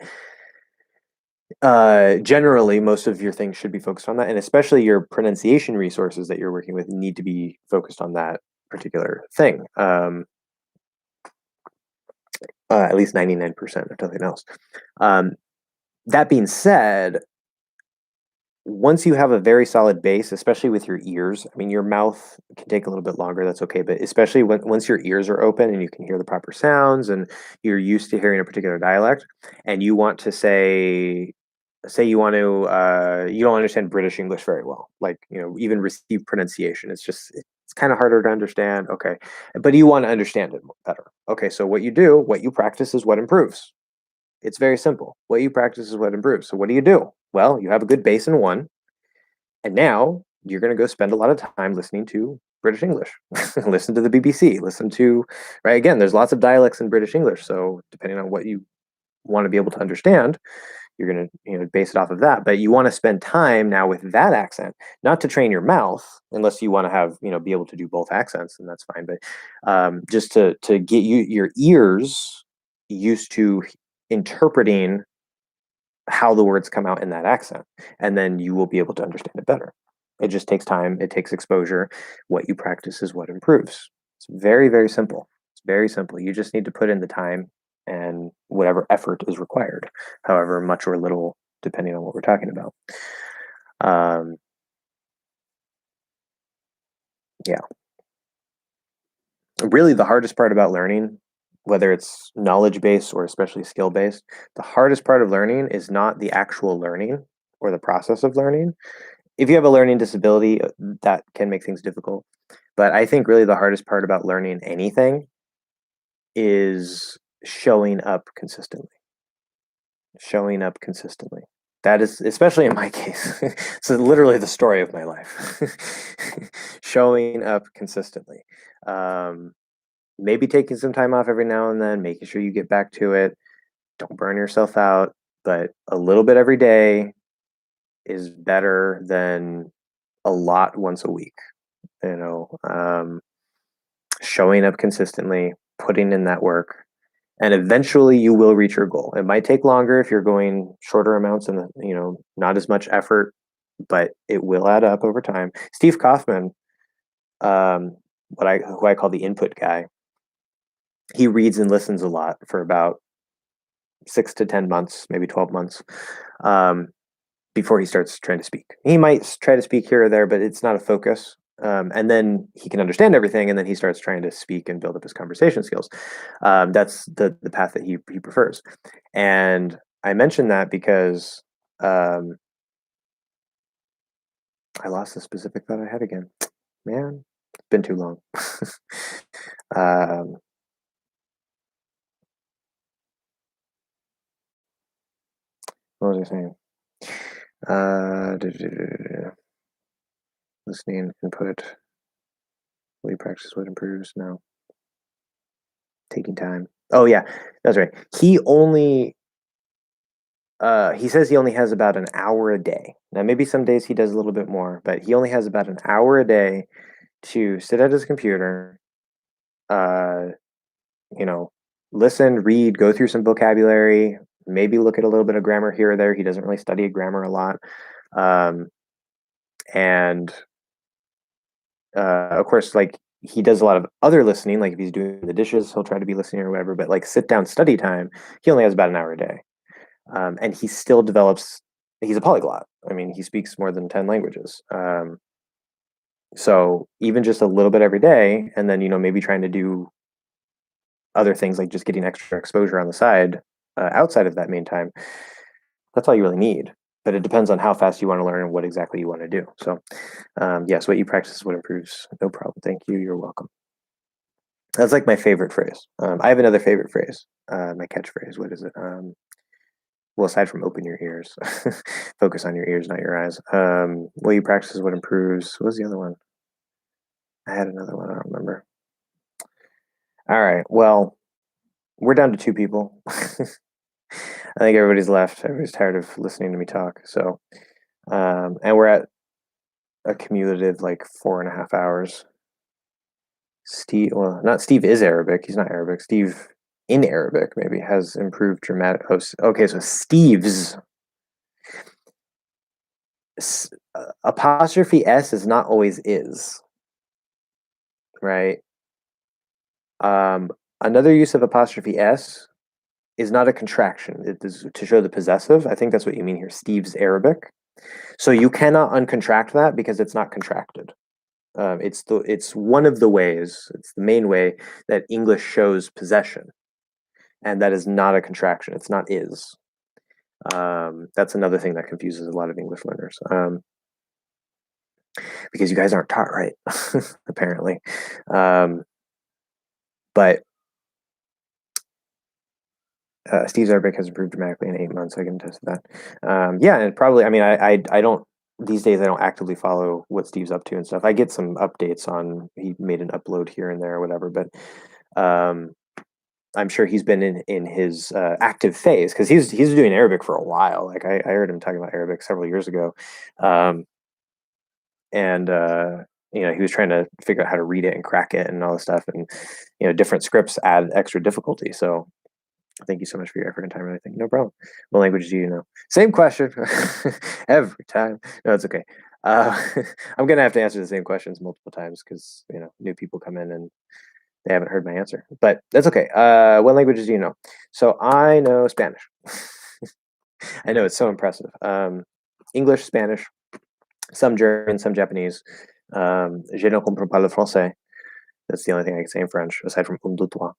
generally most of your things should be focused on that, and especially your pronunciation resources that you're working with need to be focused on that particular thing. At least 99%, if nothing else. That being said, once you have a very solid base, especially with your ears, I mean, your mouth can take a little bit longer, that's okay, but especially once your ears are open and you can hear the proper sounds and you're used to hearing a particular dialect, and you want to say you don't understand British English very well, like, even receive pronunciation, it's kind of harder to understand, okay, but you want to understand it better. Okay, so what you practice is what improves. It's very simple. What you practice is what improves. So what do? Well, you have a good base in one, and now you're going to go spend a lot of time listening to British English. Listen to the BBC. Listen to, right? Again, there's lots of dialects in British English. So depending on what you want to be able to understand, you're going to base it off of that. But you want to spend time now with that accent, not to train your mouth, unless you want to have be able to do both accents, and that's fine. But just to get your ears used to interpreting how the words come out in that accent, and then you will be able to understand it better. It just takes time. It takes exposure. What you practice is what improves. It's very, very simple. It's very simple. You just need to put in the time and whatever effort is required, however much or little, depending on what we're talking about. Yeah. Really, the hardest part about learning, whether it's knowledge based or especially skill based, the hardest part of learning is not the actual learning or the process of learning. If you have a learning disability, that can make things difficult. But I think really the hardest part about learning anything is showing up consistently. Showing up consistently. That is, especially in my case, it's literally the story of my life. Showing up consistently. Maybe taking some time off every now and then, making sure you get back to it. Don't burn yourself out, but a little bit every day is better than a lot once a week. Showing up consistently, putting in that work, and eventually you will reach your goal. It might take longer if you're going shorter amounts and not as much effort, but it will add up over time. Steve Kaufman, who I call the input guy, he reads and listens a lot for about 6 to 10 months, maybe 12 months, before he starts trying to speak. He might try to speak here or there, but it's not a focus. And then he can understand everything, and then he starts trying to speak and build up his conversation skills. That's the path that he prefers. And I mentioned that because I lost the specific thought I had again. Man, it's been too long. What was I saying? Listening, input. Will you practice what improves? No. Taking time. Oh yeah, that's right. He says he only has about an hour a day. Now maybe some days he does a little bit more, but he only has about an hour a day to sit at his computer, uh, listen, read, go through some vocabulary, maybe look at a little bit of grammar here or there. He doesn't really study grammar a lot. And of course, like he does a lot of other listening, like if he's doing the dishes, he'll try to be listening or whatever, but like sit down study time, he only has about an hour a day. And he still develops, he's a polyglot. I mean, he speaks more than 10 languages. So even just a little bit every day, and then, maybe trying to do other things like just getting extra exposure on the side outside of that main time, that's all you really need. But it depends on how fast you want to learn and what exactly you want to do. So yes, what you practice is what improves. No problem. Thank you. You're welcome. That's like my favorite phrase. I have another favorite phrase, my catchphrase. What is it? Well, aside from open your ears, focus on your ears, not your eyes. What you practice is what improves. What was the other one? I had another one. I don't remember. All right. Well, we're down to 2 people. I think everybody's left. Everybody's tired of listening to me talk. So, and we're at a cumulative like 4.5 hours. Not Steve is Arabic. He's not Arabic. Steve in Arabic maybe has improved dramatic. Oh, okay. So Steve's apostrophe S is not always is, right? Another use of apostrophe S is not a contraction. It is to show the possessive. I think that's what you mean here. Steve's Arabic. So you cannot uncontract that because it's not contracted. It's one of the ways. It's the main way that English shows possession, and that is not a contraction. It's not is. That's another thing that confuses a lot of English learners. Because you guys aren't taught right, apparently. But Steve's Arabic has improved dramatically in 8 months. I can attest to that. Yeah, and probably. I mean, I don't these days. I don't actively follow what Steve's up to and stuff. I get some updates on he made an upload here and there or whatever. But I'm sure he's been in his active phase because he's doing Arabic for a while. Like I heard him talking about Arabic several years ago, um, and he was trying to figure out how to read it and crack it and all this stuff. And different scripts add extra difficulty. So thank you so much for your effort and time and everything. No problem. What languages do you know? Same question every time. No, it's okay. I'm gonna have to answer the same questions multiple times because new people come in and they haven't heard my answer, but that's okay. What languages do you know? So I know Spanish. I know it's so impressive. English, Spanish, some German, some Japanese. Je ne comprends pas le français. That's the only thing I can say in French, aside from un, deux, trois,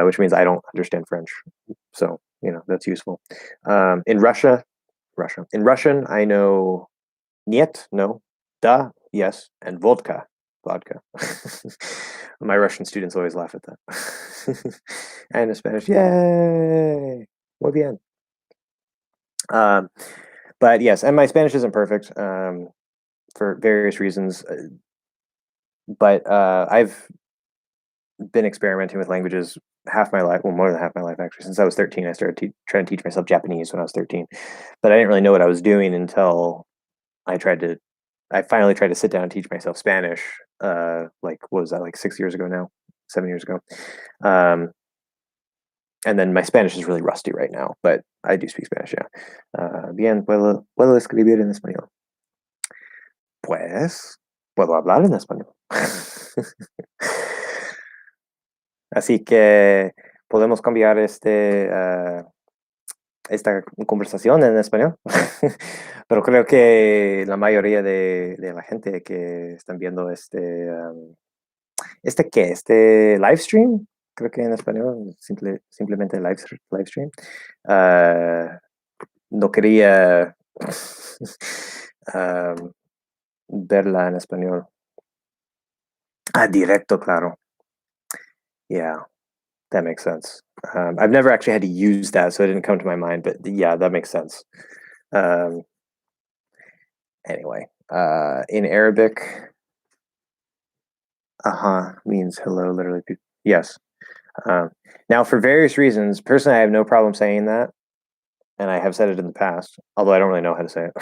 which means I don't understand French. So, that's useful. In Russia. In Russian, I know niet, no, da, yes, and vodka. My Russian students always laugh at that. And in Spanish, yay, muy bien. But yes, and my Spanish isn't perfect for various reasons. But I've been experimenting with languages half my life, well, more than half my life actually. Since I was 13, I started trying to teach myself Japanese when I was 13. But I didn't really know what I was doing until I finally tried to sit down and teach myself Spanish. Like what was that, like 6 years ago now, 7 years ago. And then my Spanish is really rusty right now, but I do speak Spanish. Yeah. Bien, puedo escribir en español. Pues puedo hablar en español. Así que podemos cambiar esta conversación en español. Pero creo que la mayoría de la gente que están viendo este live stream, creo que en español, simplemente live stream, no quería verla en español. Ah, directo, claro. Yeah, that makes sense. I've never actually had to use that, so it didn't come to my mind, but yeah, that makes sense. Anyway, in Arabic, means hello, literally. Yes. Now, for various reasons, personally, I have no problem saying that, and I have said it in the past, although I don't really know how to say it.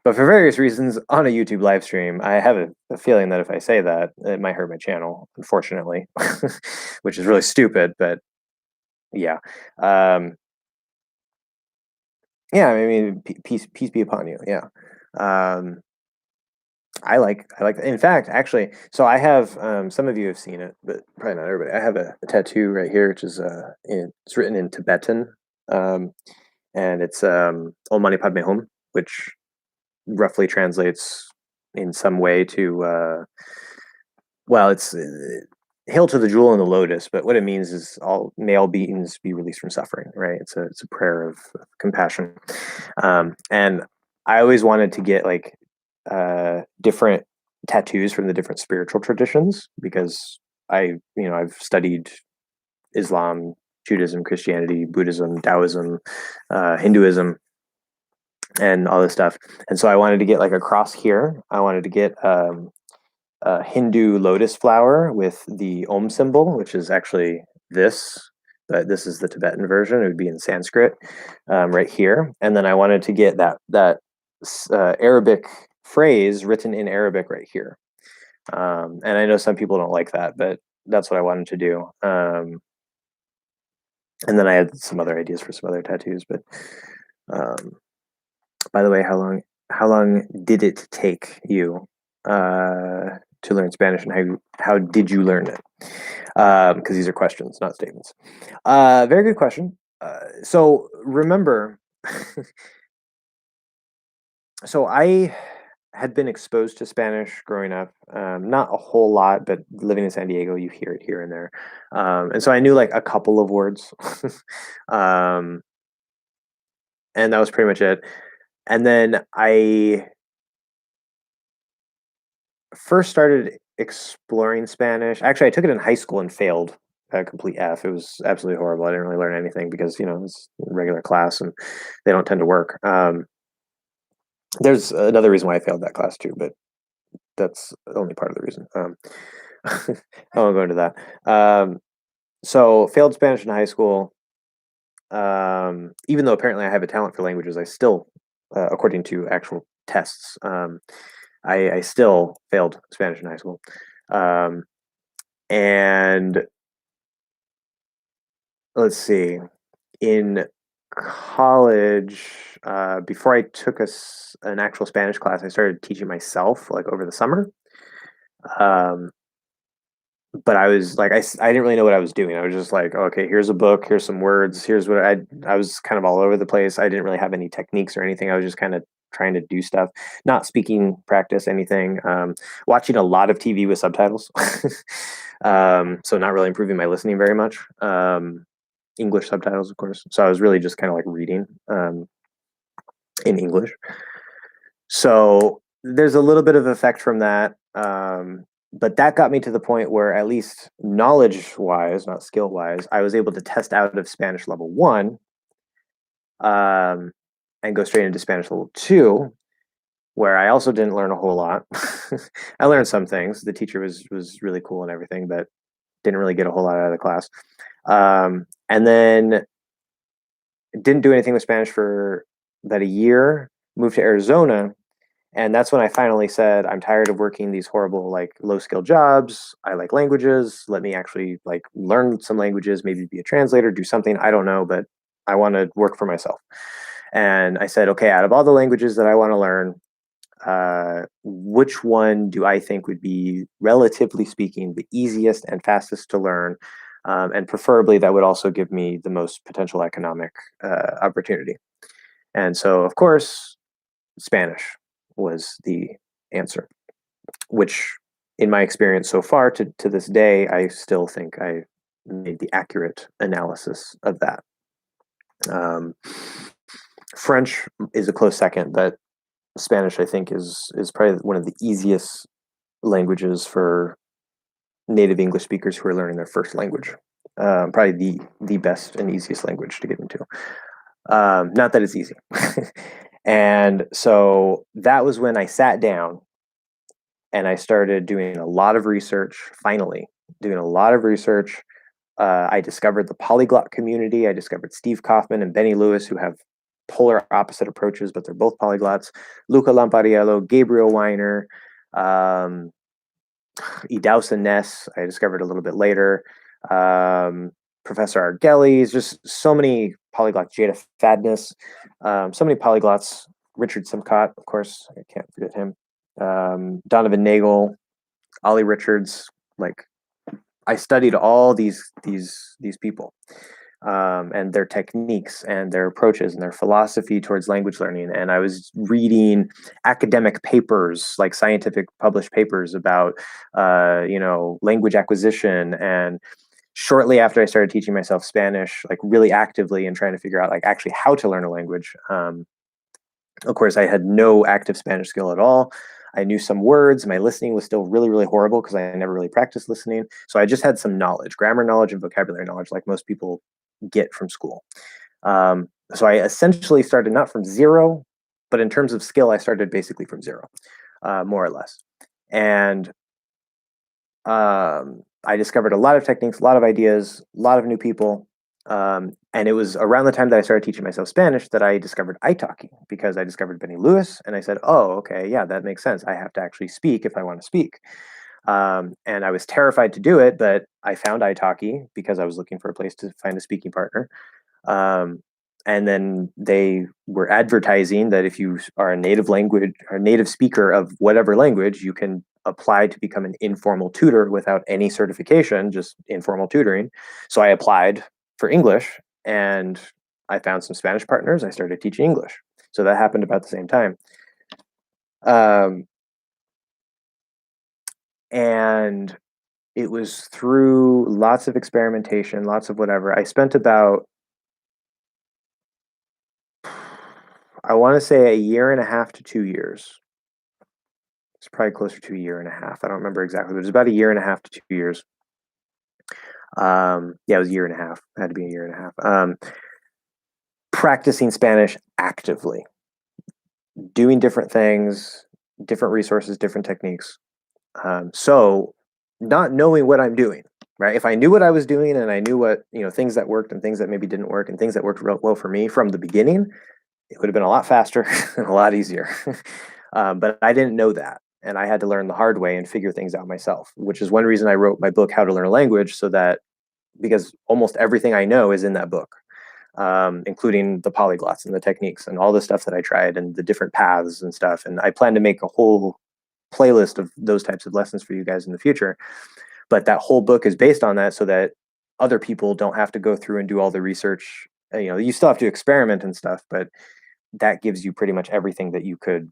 But for various reasons, on a YouTube live stream, I have a feeling that if I say that, it might hurt my channel, unfortunately, which is really stupid, but yeah. Yeah, I mean, peace be upon you. Yeah. I like. In fact, actually, so I have. Some of you have seen it, but probably not everybody. I have a tattoo right here, which is it's written in Tibetan, and it's Om Mani Padme Hum, which roughly translates in some way to well, it's hail to the jewel and the lotus, but what it means is all male beings be released from suffering, right? It's a prayer of compassion, and I always wanted to get like different tattoos from the different spiritual traditions because I've studied Islam, Judaism, Christianity, Buddhism, Taoism, Hinduism, and all this stuff. And so I wanted to get like a cross here. I wanted to get a Hindu lotus flower with the Om symbol, which is actually this, but this is the Tibetan version. It would be in Sanskrit right here. And then I wanted to get that Arabic phrase written in Arabic right here. And I know some people don't like that, but that's what I wanted to do. And then I had some other ideas for some other tattoos. But by the way, how long did it take you to learn Spanish, and how did you learn it? Because these are questions, not statements. Very good question. So remember, so I had been exposed to Spanish growing up, not a whole lot, but living in San Diego, you hear it here and there, and so I knew like a couple of words, and that was pretty much it. And then I first started exploring Spanish. Actually, I took it in high school and failed a complete F. It was absolutely horrible. I didn't really learn anything because it's a regular class and they don't tend to work. There's another reason why I failed that class too, but that's only part of the reason. I won't go into that. So failed Spanish in high school. Even though apparently I have a talent for languages, I still, according to actual tests, I still failed Spanish in high school. Um, and let's see, in college, before I took an actual Spanish class, I started teaching myself like over the summer. Um, but I was like, I didn't really know what I was doing. I was just like, okay, here's a book, here's some words, here's what I was kind of all over the place. I didn't really have any techniques or anything. I was just kind of trying to do stuff, not speaking practice, anything. Watching a lot of TV with subtitles. So not really improving my listening very much. English subtitles, of course. So I was really just kind of like reading in English. So there's a little bit of effect from that. But that got me to the point where, at least knowledge wise, not skill wise, I was able to test out of Spanish level one, um, and go straight into Spanish level two, where I also didn't learn a whole lot. I learned some things. The teacher was really cool and everything, but didn't really get a whole lot out of the class. And then didn't do anything with Spanish for about a year. Moved to Arizona, and that's when I finally said, I'm tired of working these horrible, like low skill jobs. I like languages. Let me actually like learn some languages, maybe be a translator, do something. I don't know, but I want to work for myself. And I said, okay, out of all the languages that I want to learn, which one do I think would be, relatively speaking, the easiest and fastest to learn? And preferably that would also give me the most potential economic opportunity. And so, of course, Spanish was the answer, which, in my experience so far to this day, I still think I made the accurate analysis of that. Um, French is a close second, but Spanish, I think, is probably one of the easiest languages for native English speakers who are learning their first language. Probably the best and easiest language to get into. Not that it's easy. And so that was when I sat down and I started doing a lot of research, finally, doing a lot of research. I discovered the polyglot community. I discovered Steve Kaufman and Benny Lewis, who have polar opposite approaches, but they're both polyglots. Luca Lampariello, Gabriel Weiner, um, Idausa Ness, I discovered a little bit later. Um, Professor Argellis, just so many polyglots. Jada Fadness, so many polyglots. Richard Simcott, of course, I can't forget him. Donovan Nagel, Ollie Richards. Like, I studied all these people, and their techniques and their approaches and their philosophy towards language learning. And I was reading academic papers, like scientific published papers about, language acquisition. And shortly after I started teaching myself Spanish, like really actively and trying to figure out like actually how to learn a language. Of course, I had no active Spanish skill at all. I knew some words. My listening was still really, really horrible because I never really practiced listening. So I just had some knowledge, grammar knowledge and vocabulary knowledge, like most people get from school. So I essentially started not from zero, but in terms of skill, I started basically from zero, more or less. And I discovered a lot of techniques, a lot of ideas, a lot of new people. And it was around the time that I started teaching myself Spanish that I discovered Italki, because I discovered Benny Lewis, and I said, "Oh, okay, yeah, that makes sense. I have to actually speak if I want to speak." And I was terrified to do it, but I found Italki because I was looking for a place to find a speaking partner. Um, and then they were advertising that if you are a native language or native speaker of whatever language, you can apply to become an informal tutor without any certification, just informal tutoring. So I applied for English, and I found some Spanish partners. I started teaching English. So that happened about the same time. Um, and it was through lots of experimentation, lots of whatever. I spent about, I want to say, a year and a half to 2 years. It's probably closer to a year and a half. I don't remember exactly, but it was about a year and a half to 2 years. Yeah, it was a year and a half. It had to be a year and a half. Practicing Spanish actively, doing different things, different resources, different techniques. So not knowing what I'm doing, right? If I knew what I was doing and I knew what, things that worked and things that maybe didn't work and things that worked real well for me from the beginning, it would have been a lot faster and a lot easier. But I didn't know that. And I had to learn the hard way and figure things out myself, which is one reason I wrote my book, How to Learn a Language, so that because almost everything I know is in that book, including the polyglots and the techniques and all the stuff that I tried and the different paths and stuff. And I plan to make a whole playlist of those types of lessons for you guys in the future. But that whole book is based on that so that other people don't have to go through and do all the research. You still have to experiment and stuff, but that gives you pretty much everything that you could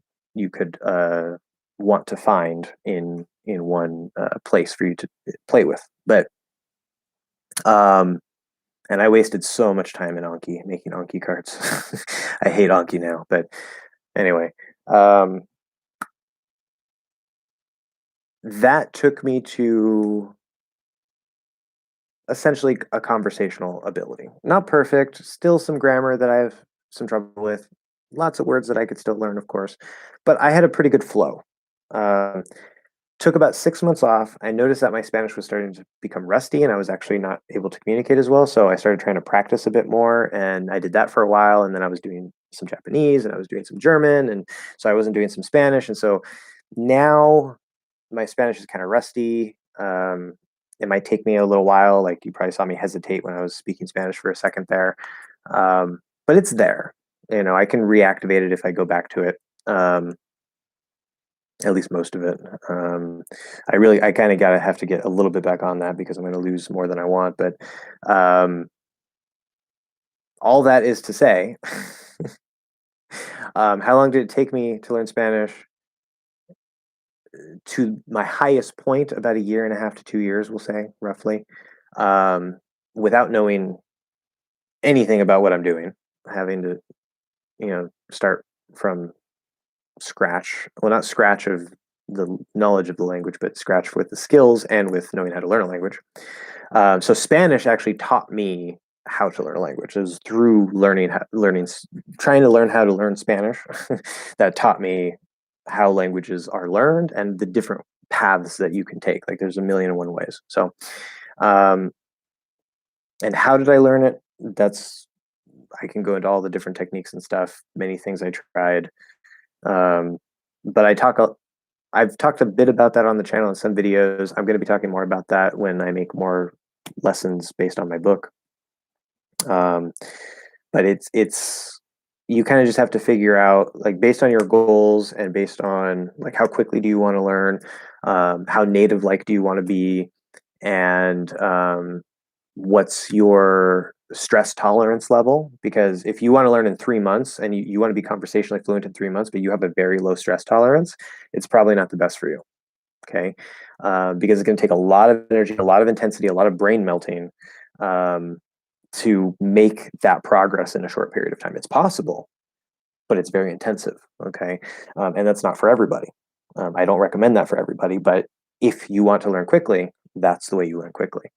want to find in one place for you to play with. But and I wasted so much time in Anki making Anki cards. I hate Anki now, but anyway, that took me to essentially a conversational ability. Not perfect, still some grammar that I have some trouble with, lots of words that I could still learn, of course, but I had a pretty good flow. Took about 6 months off. I noticed that my Spanish was starting to become rusty and I was actually not able to communicate as well. So I started trying to practice a bit more. And I did that for a while. And then I was doing some Japanese and I was doing some German. And so I wasn't doing some Spanish. And so now my Spanish is kind of rusty. It might take me a little while. Like you probably saw me hesitate when I was speaking Spanish for a second there. But it's there. I can reactivate it if I go back to it. At least most of it. I kind of gotta have to get a little bit back on that because I'm going to lose more than I want. But um, all that is to say, how long did it take me to learn Spanish? To my highest point, about a year and a half to 2 years, we'll say roughly, without knowing anything about what I'm doing, having to, start from scratch. Well, not scratch of the knowledge of the language, but scratch with the skills and with knowing how to learn a language. So Spanish actually taught me how to learn a language. It was through trying to learn how to learn Spanish that taught me how languages are learned and the different paths that you can take. Like there's a million and one ways. So, um, and how did I learn it? I can go into all the different techniques and stuff, many things I tried. But I've talked a bit about that on the channel in some videos. I'm going to be talking more about that when I make more lessons based on my book. But it's you kind of just have to figure out, like, based on your goals and based on like how quickly do you want to learn, how native like do you want to be, and what's your stress tolerance level. Because if you want to learn in 3 months and you want to be conversationally fluent in 3 months, but you have a very low stress tolerance, it's probably not the best for you. Okay. Because it's going to take a lot of energy, a lot of intensity, a lot of brain melting, to make that progress in a short period of time. It's possible, but it's very intensive. Okay. And that's not for everybody. I don't recommend that for everybody, but if you want to learn quickly, that's the way you learn quickly.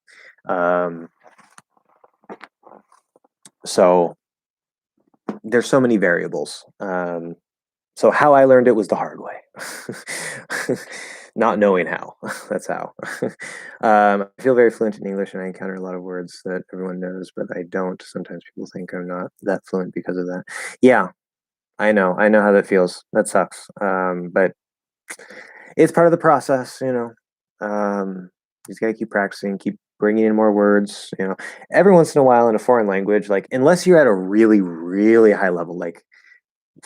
So there's so many variables. So how I learned it was the hard way, not knowing how. That's how. I feel very fluent in English, and I encounter a lot of words that everyone knows, but I don't. Sometimes people think I'm not that fluent because of that. Yeah, I know. I know how that feels. That sucks. But it's part of the process, you just gotta keep practicing, keep bringing in more words. Every once in a while in a foreign language, like unless you're at a really, really high level, like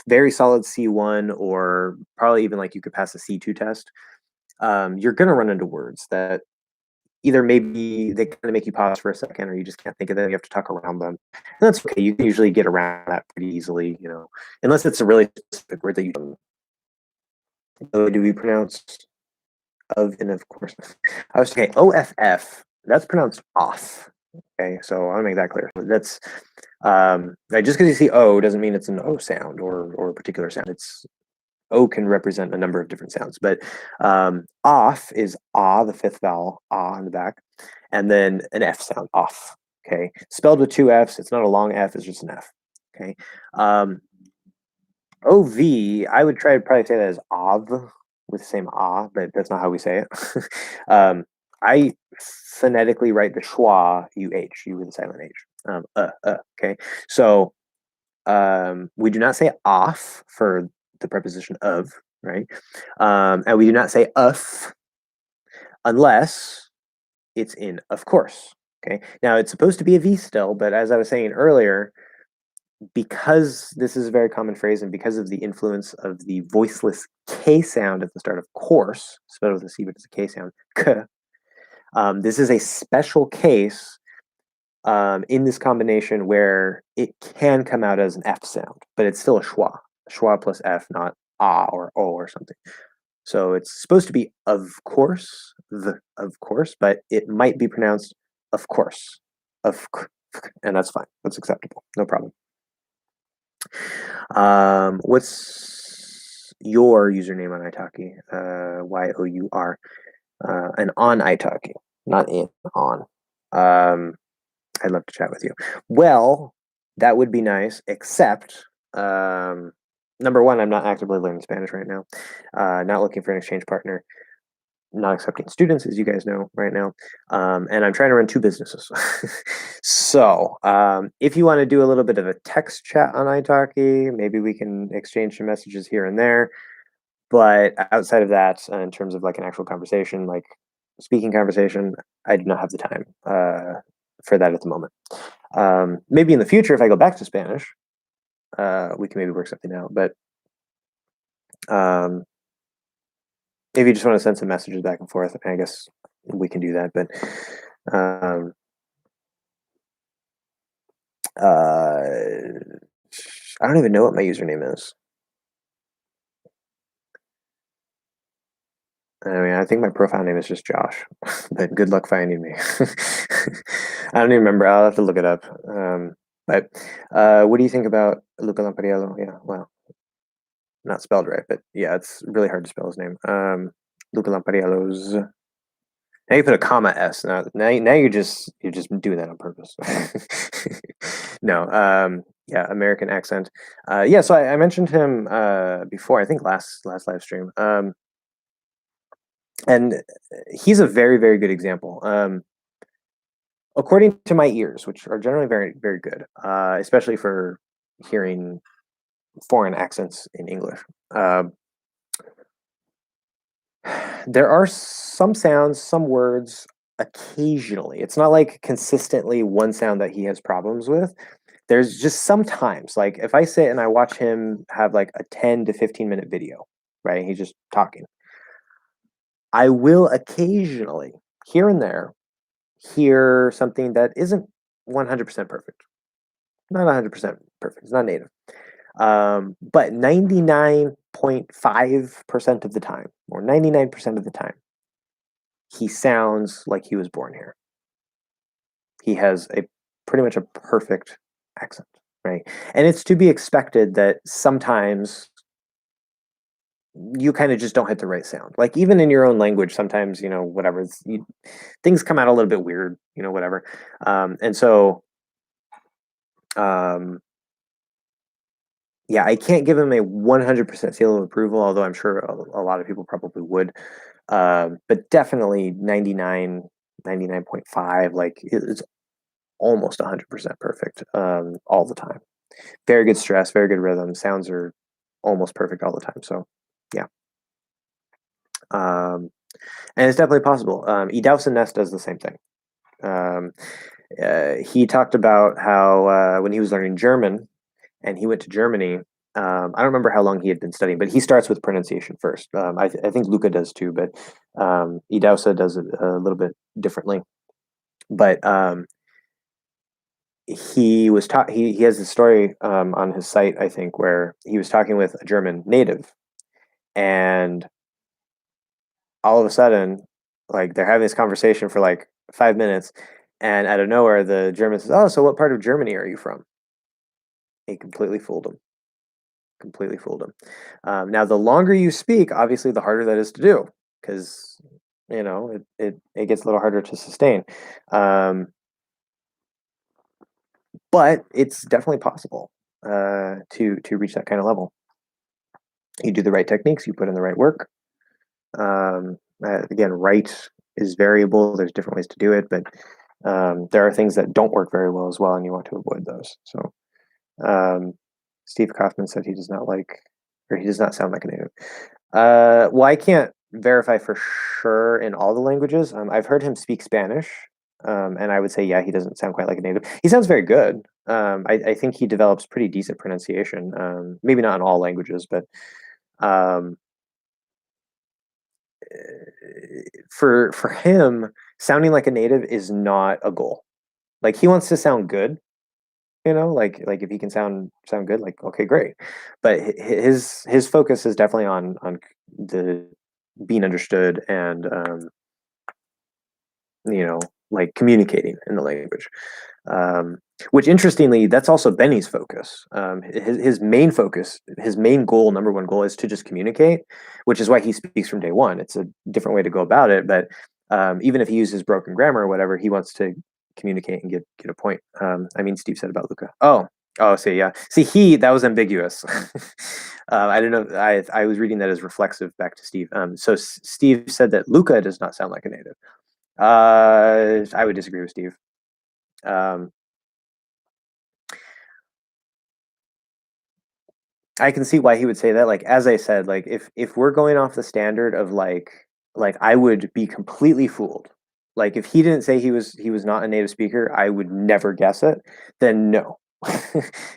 very solid C1, or probably even like you could pass a C2 test, you're gonna run into words that either maybe they kind of make you pause for a second, or you just can't think of them. You have to talk around them, and that's okay. You can usually get around that pretty easily, unless it's a really specific word that you don't know. Do we pronounce of, and of course, I was okay. OFF. That's pronounced off. Okay, so I want to make that clear. That's right. Just because you see O doesn't mean it's an O sound or a particular sound. It's O can represent a number of different sounds, but off is ah, the fifth vowel, ah in the back, and then an F sound, off. Okay, spelled with two Fs. It's not a long F. It's just an F. Okay. OV, I would try to probably say that as ov with the same ah, but that's not how we say it. I phonetically write the schwa, UH, U with a silent H. Okay. So we do not say off for the preposition of, right? And we do not say of unless it's in of course. Okay. Now it's supposed to be a V still, but as I was saying earlier, because this is a very common phrase and because of the influence of the voiceless K sound at the start of course, spelled with a C, but it's a K sound, K, this is a special case in this combination where it can come out as an F sound, but it's still a schwa. Schwa plus F, not ah or o or something. So it's supposed to be of course, of course, but it might be pronounced of course, and that's fine. That's acceptable. No problem. What's your username on Italki? YOUR. And on Italki, not in, on. I'd love to chat with you. Well, that would be nice, except number one, I'm not actively learning Spanish right now. Not looking for an exchange partner. Not accepting students, as you guys know right now. And I'm trying to run two businesses. So if you want to do a little bit of a text chat on Italki, maybe we can exchange some messages here and there. But outside of that, in terms of like an actual conversation, like speaking conversation, I do not have the time for that at the moment. Maybe in the future, if I go back to Spanish, we can maybe work something out. But if you just want to send some messages back and forth, I guess we can do that. But I don't even know what my username is. I mean, I think my profile name is just Josh, but good luck finding me. I don't even remember. I'll have to look it up. But what do you think about Luca Lampariello? Yeah, well, not spelled right, but yeah, it's really hard to spell his name. Luca Lampariello's. Now you put a comma S. Now you're just doing that on purpose. No, yeah, American accent. Yeah, so I mentioned him before. I think last live stream. And he's a very, very good example. According to my ears, which are generally very, very good, especially for hearing foreign accents in English. There are some sounds, some words occasionally. It's not like consistently one sound that he has problems with. There's just sometimes, like if I sit and I watch him have like a 10 to 15-minute video, right? He's just talking. I will occasionally, here and there, hear something that isn't 100% perfect. Not 100% perfect. It's not native. But 99.5% of the time, or 99% of the time, he sounds like he was born here. He has a pretty much a perfect accent, right? And it's to be expected that sometimes you kind of just don't hit the right sound. Like even in your own language, sometimes whatever things come out a little bit weird, whatever. And so, yeah, I can't give him a 100% seal of approval, although I'm sure a lot of people probably would. But definitely 99.5, like it's almost 100% perfect all the time. Very good stress, very good rhythm. Sounds are almost perfect all the time. So, yeah. And it's definitely possible. Idausen Ness does the same thing. He talked about how when he was learning German and he went to Germany, I don't remember how long he had been studying, but he starts with pronunciation first. I think Luca does too, but Idausa does it a little bit differently. But he was he has a story on his site, I think, where he was talking with a German native, and all of a sudden, like they're having this conversation for like 5 minutes, and out of nowhere, the German says, "Oh, so what part of Germany are you from?" He completely fooled him. Completely fooled him. Now, the longer you speak, obviously, the harder that is to do because it gets a little harder to sustain. But it's definitely possible to reach that kind of level. You do the right techniques, you put in the right work. Again, right is variable. There's different ways to do it, but there are things that don't work very well as well, and you want to avoid those. So Steve Kaufman said he does not like, or he does not sound like a native. Well, I can't verify for sure in all the languages. I've heard him speak Spanish, and I would say, yeah, he doesn't sound quite like a native. He sounds very good. I think he develops pretty decent pronunciation. Maybe not in all languages, but um, for him, sounding like a native is not a goal. Like he wants to sound good, like if he can sound good, like okay, great. But his focus is definitely on the being understood and like communicating in the language. Um, which interestingly, that's also Benny's focus. His main focus, his main goal, number one goal, is to just communicate, which is why he speaks from day one. It's a different way to go about it, but even if he uses broken grammar or whatever, he wants to communicate and get a point. I mean, Steve said about Luca. Oh, see, yeah, see, that was ambiguous. I don't know. I was reading that as reflexive back to Steve. So Steve said that Luca does not sound like a native. I would disagree with Steve. Um, I can see why he would say that. Like as I said, like if we're going off the standard of like I would be completely fooled. Like if he didn't say he was not a native speaker, I would never guess it. Then no,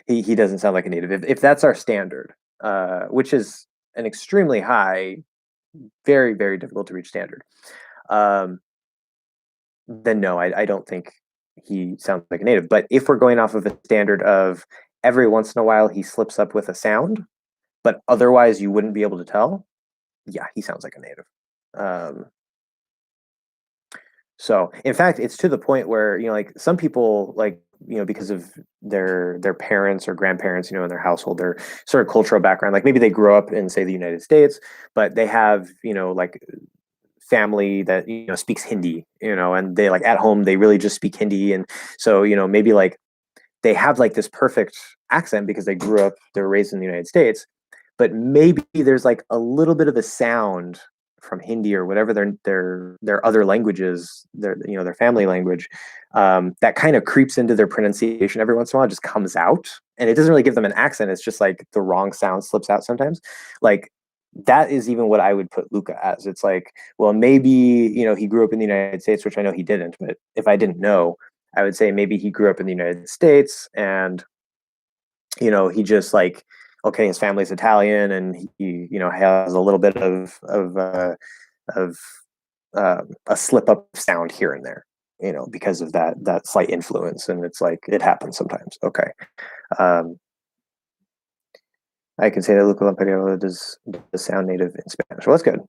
he doesn't sound like a native. If that's our standard, which is an extremely high, very very difficult to reach standard, um, then no, I don't think he sounds like a native. But if we're going off of a standard of every once in a while he slips up with a sound, but otherwise you wouldn't be able to tell, yeah, he sounds like a native. Um, so in fact, it's to the point where, like some people like, because of their parents or grandparents, in their household, their sort of cultural background, like maybe they grow up in, say, the United States, but they have, like family that, speaks Hindi, and they like at home, they really just speak Hindi. And so, maybe like they have like this perfect accent because they were raised in the United States, but maybe there's like a little bit of a sound from Hindi or whatever their other languages, their family language, that kind of creeps into their pronunciation every once in a while, it just comes out, and it doesn't really give them an accent. It's just like the wrong sound slips out sometimes. Like that is even what I would put Luca as. It's like, well, maybe he grew up in the United States, which I know he didn't, but if I didn't know, I would say maybe he grew up in the United States and he just like, okay, his family's Italian, and he has a little bit of a slip up sound here and there, because of that slight influence, and it's like it happens sometimes. Okay, um, I can say that Luca Lampariello does sound native in Spanish. Well, that's good.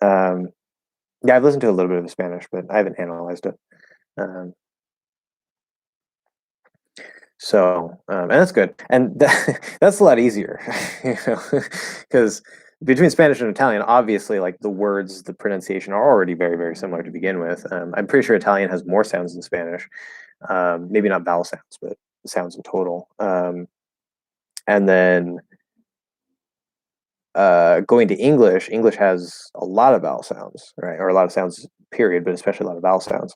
Yeah, I've listened to a little bit of Spanish, but I haven't analyzed it. Um, and that's good, and that's a lot easier, because between Spanish and Italian, obviously, like the words, the pronunciation are already very, very similar to begin with. I'm pretty sure Italian has more sounds than Spanish, maybe not vowel sounds, but sounds in total. And then going to English, English has a lot of vowel sounds, right, or a lot of sounds, period, but especially a lot of vowel sounds.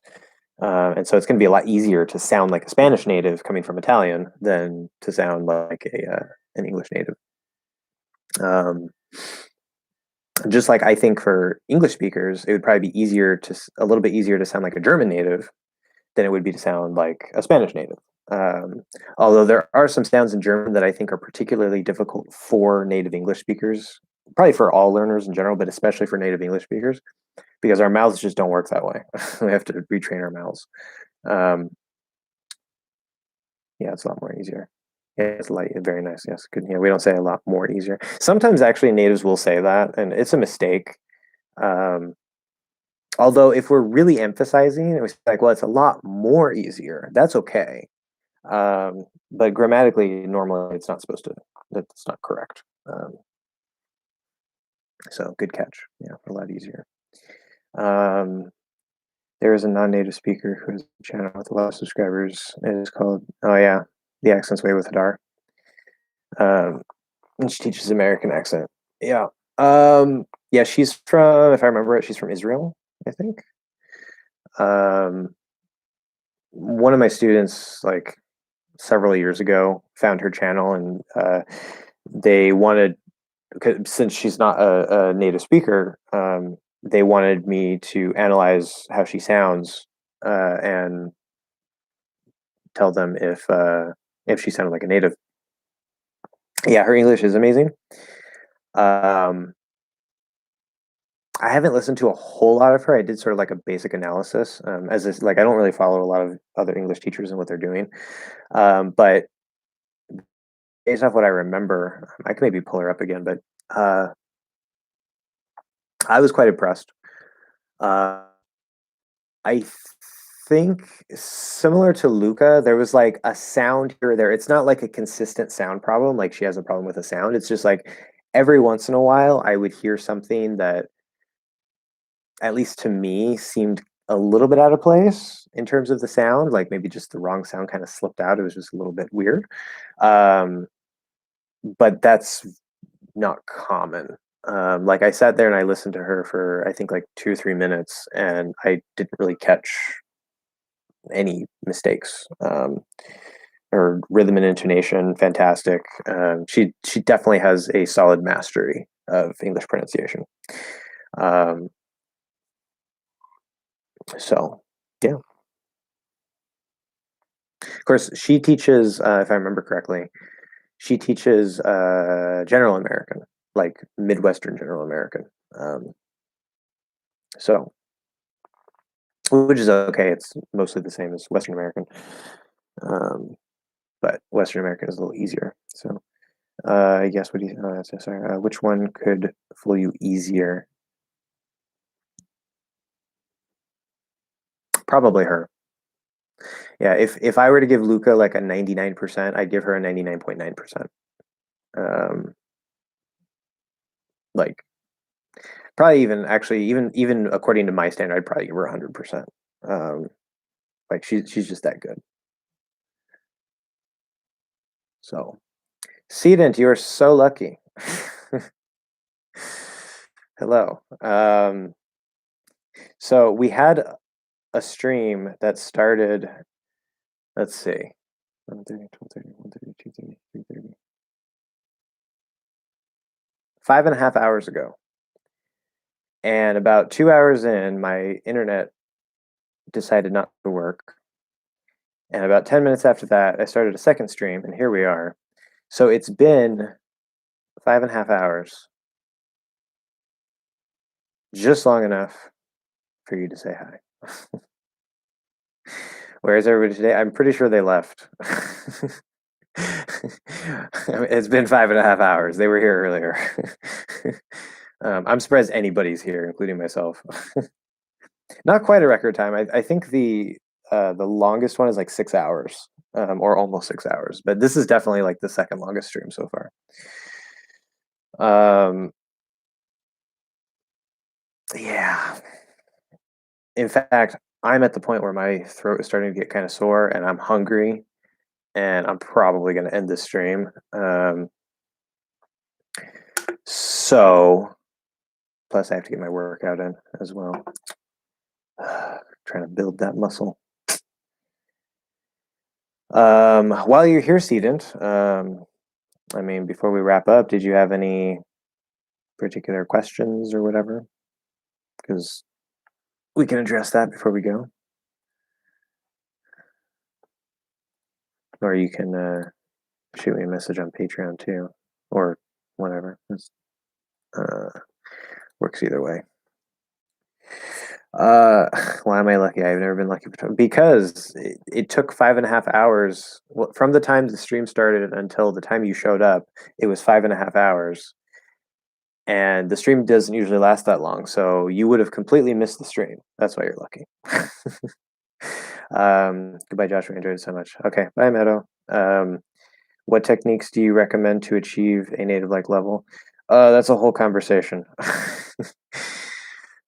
And so it's going to be a lot easier to sound like a Spanish native coming from Italian than to sound like an English native. Um, just like I think for English speakers, it would probably be a little bit easier to sound like a German native than it would be to sound like a Spanish native. Although there are some sounds in German that I think are particularly difficult for native English speakers, probably for all learners in general, but especially for native English speakers, because our mouths just don't work that way. We have to retrain our mouths. Um, yeah, it's a lot more easier. Yeah, it's light, very nice. Yes, good. Yeah, we don't say a lot more easier. Sometimes actually natives will say that, and it's a mistake. Um, although if we're really emphasizing, it was like, well, it's a lot more easier. That's okay. But grammatically, normally it's not supposed to. That's not correct. So good catch. Yeah, a lot easier. Um, there is a non-native speaker who has a channel with a lot of subscribers. It is called, oh yeah, The Accent's Way with Hadar. And she teaches American accent. Yeah. Yeah, she's from, if I remember it, she's from Israel, I think. One of my students, like several years ago, found her channel, and they wanted, since she's not a native speaker, they wanted me to analyze how she sounds and tell them if she sounded like a native. Yeah, her English is amazing. Um, I haven't listened to a whole lot of her. I did sort of like a basic analysis, as this, like I don't really follow a lot of other English teachers and what they're doing, but based off what I remember, I can maybe pull her up again. But uh, I was quite impressed. Uh, I think similar to Luca, there was like a sound here or there. It's not like a consistent sound problem. Like she has a problem with a sound. It's just like every once in a while, I would hear something that, at least to me, seemed a little bit out of place in terms of the sound. Like maybe just the wrong sound kind of slipped out. It was just a little bit weird. Um, but that's not common. Like I sat there and I listened to her for I think like 2 or 3 minutes, and I didn't really catch any mistakes. Her rhythm and intonation, fantastic. She definitely has a solid mastery of English pronunciation. Um, so yeah, of course she teaches. If I remember correctly, she teaches General American, like Midwestern General American. So which is okay. It's mostly the same as Western American, um, but Western American is a little easier. So, yes, what do you? Sorry. Which one could fool you easier? Probably her. Yeah. If I were to give Luca like a 99%, I'd give her a 99.9%. Um, like probably even actually even according to my standard, I'd probably give her 100%. Um, like she's just that good. So, Sedent, you are so lucky. Hello. So we had a stream that started, let's see, 1:30, 12:30, 1:30, 2:30, 3:30, 5.5 hours ago. And about 2 hours in, my internet decided not to work. And about 10 minutes after that, I started a second stream, and here we are. So it's been 5.5 hours, just long enough for you to say hi. Where is everybody today? I'm pretty sure they left. It's been 5.5 hours. They were here earlier. I'm surprised anybody's here, including myself. Not quite a record time. I think the longest one is like 6 hours, or almost 6 hours. But this is definitely like the second longest stream so far. Yeah. In fact, I'm at the point where my throat is starting to get kind of sore, and I'm hungry, and I'm probably going to end this stream. So, plus I have to get my workout in as well. Trying to build that muscle. While you're here, student, I mean, before we wrap up, did you have any particular questions or whatever? Because we can address that before we go. Or you can shoot me a message on Patreon too, or whatever. Uh, works either way. Why am I lucky? I've never been lucky because it took 5.5 hours from the time the stream started until the time you showed up. It was 5.5 hours, and the stream doesn't usually last that long, so you would have completely missed the stream. That's why you're lucky. Goodbye, Joshua. Enjoyed it so much. Okay, bye, Meadow. What techniques do you recommend to achieve a native-like level? That's a whole conversation.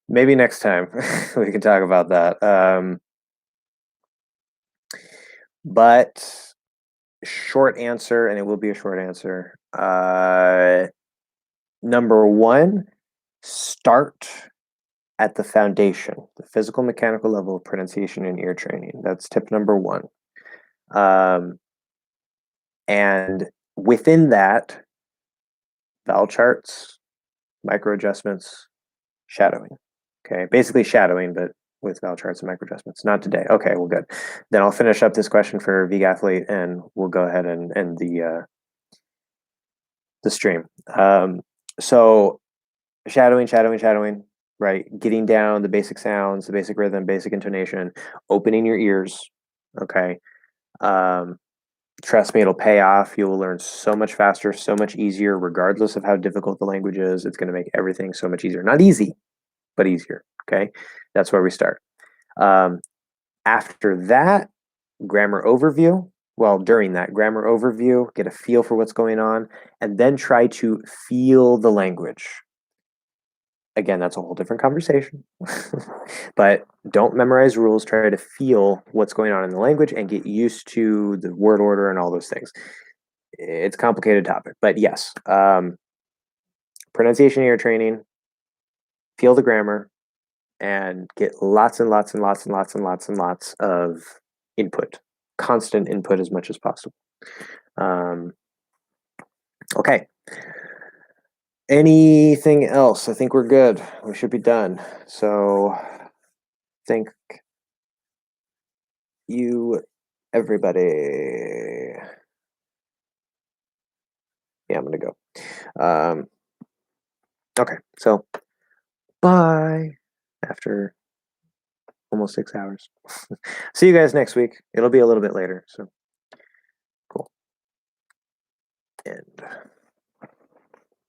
Maybe next time we can talk about that. But short answer, and it will be a short answer. Number one, start at the foundation, the physical mechanical level of pronunciation and ear training. That's tip number one. And within that, vowel charts, micro adjustments, shadowing. Okay, basically shadowing, but with vowel charts and micro adjustments. Not today. Okay, well, good. Then I'll finish up this question for Vig Athlete, and we'll go ahead and end the stream. So shadowing, right? Getting down the basic sounds, the basic rhythm, basic intonation, opening your ears. Okay. Trust me, it'll pay off. You will learn so much faster, so much easier, regardless of how difficult the language is. It's going to make everything so much easier. Not easy, but easier. Okay. That's where we start. After that, grammar overview. Well, during that grammar overview, get a feel for what's going on, and then try to feel the language. Again, that's a whole different conversation. But don't memorize rules. Try to feel what's going on in the language and get used to the word order and all those things. It's a complicated topic, but yes, pronunciation ear training, feel the grammar, and get lots and lots and lots and lots and lots and lots of input, constant input as much as possible. Okay. Anything else? I think we're good. We should be done. So thank you, everybody. Yeah, I'm gonna go. Okay, so bye after almost 6 hours. See you guys next week. It'll be a little bit later. So cool. And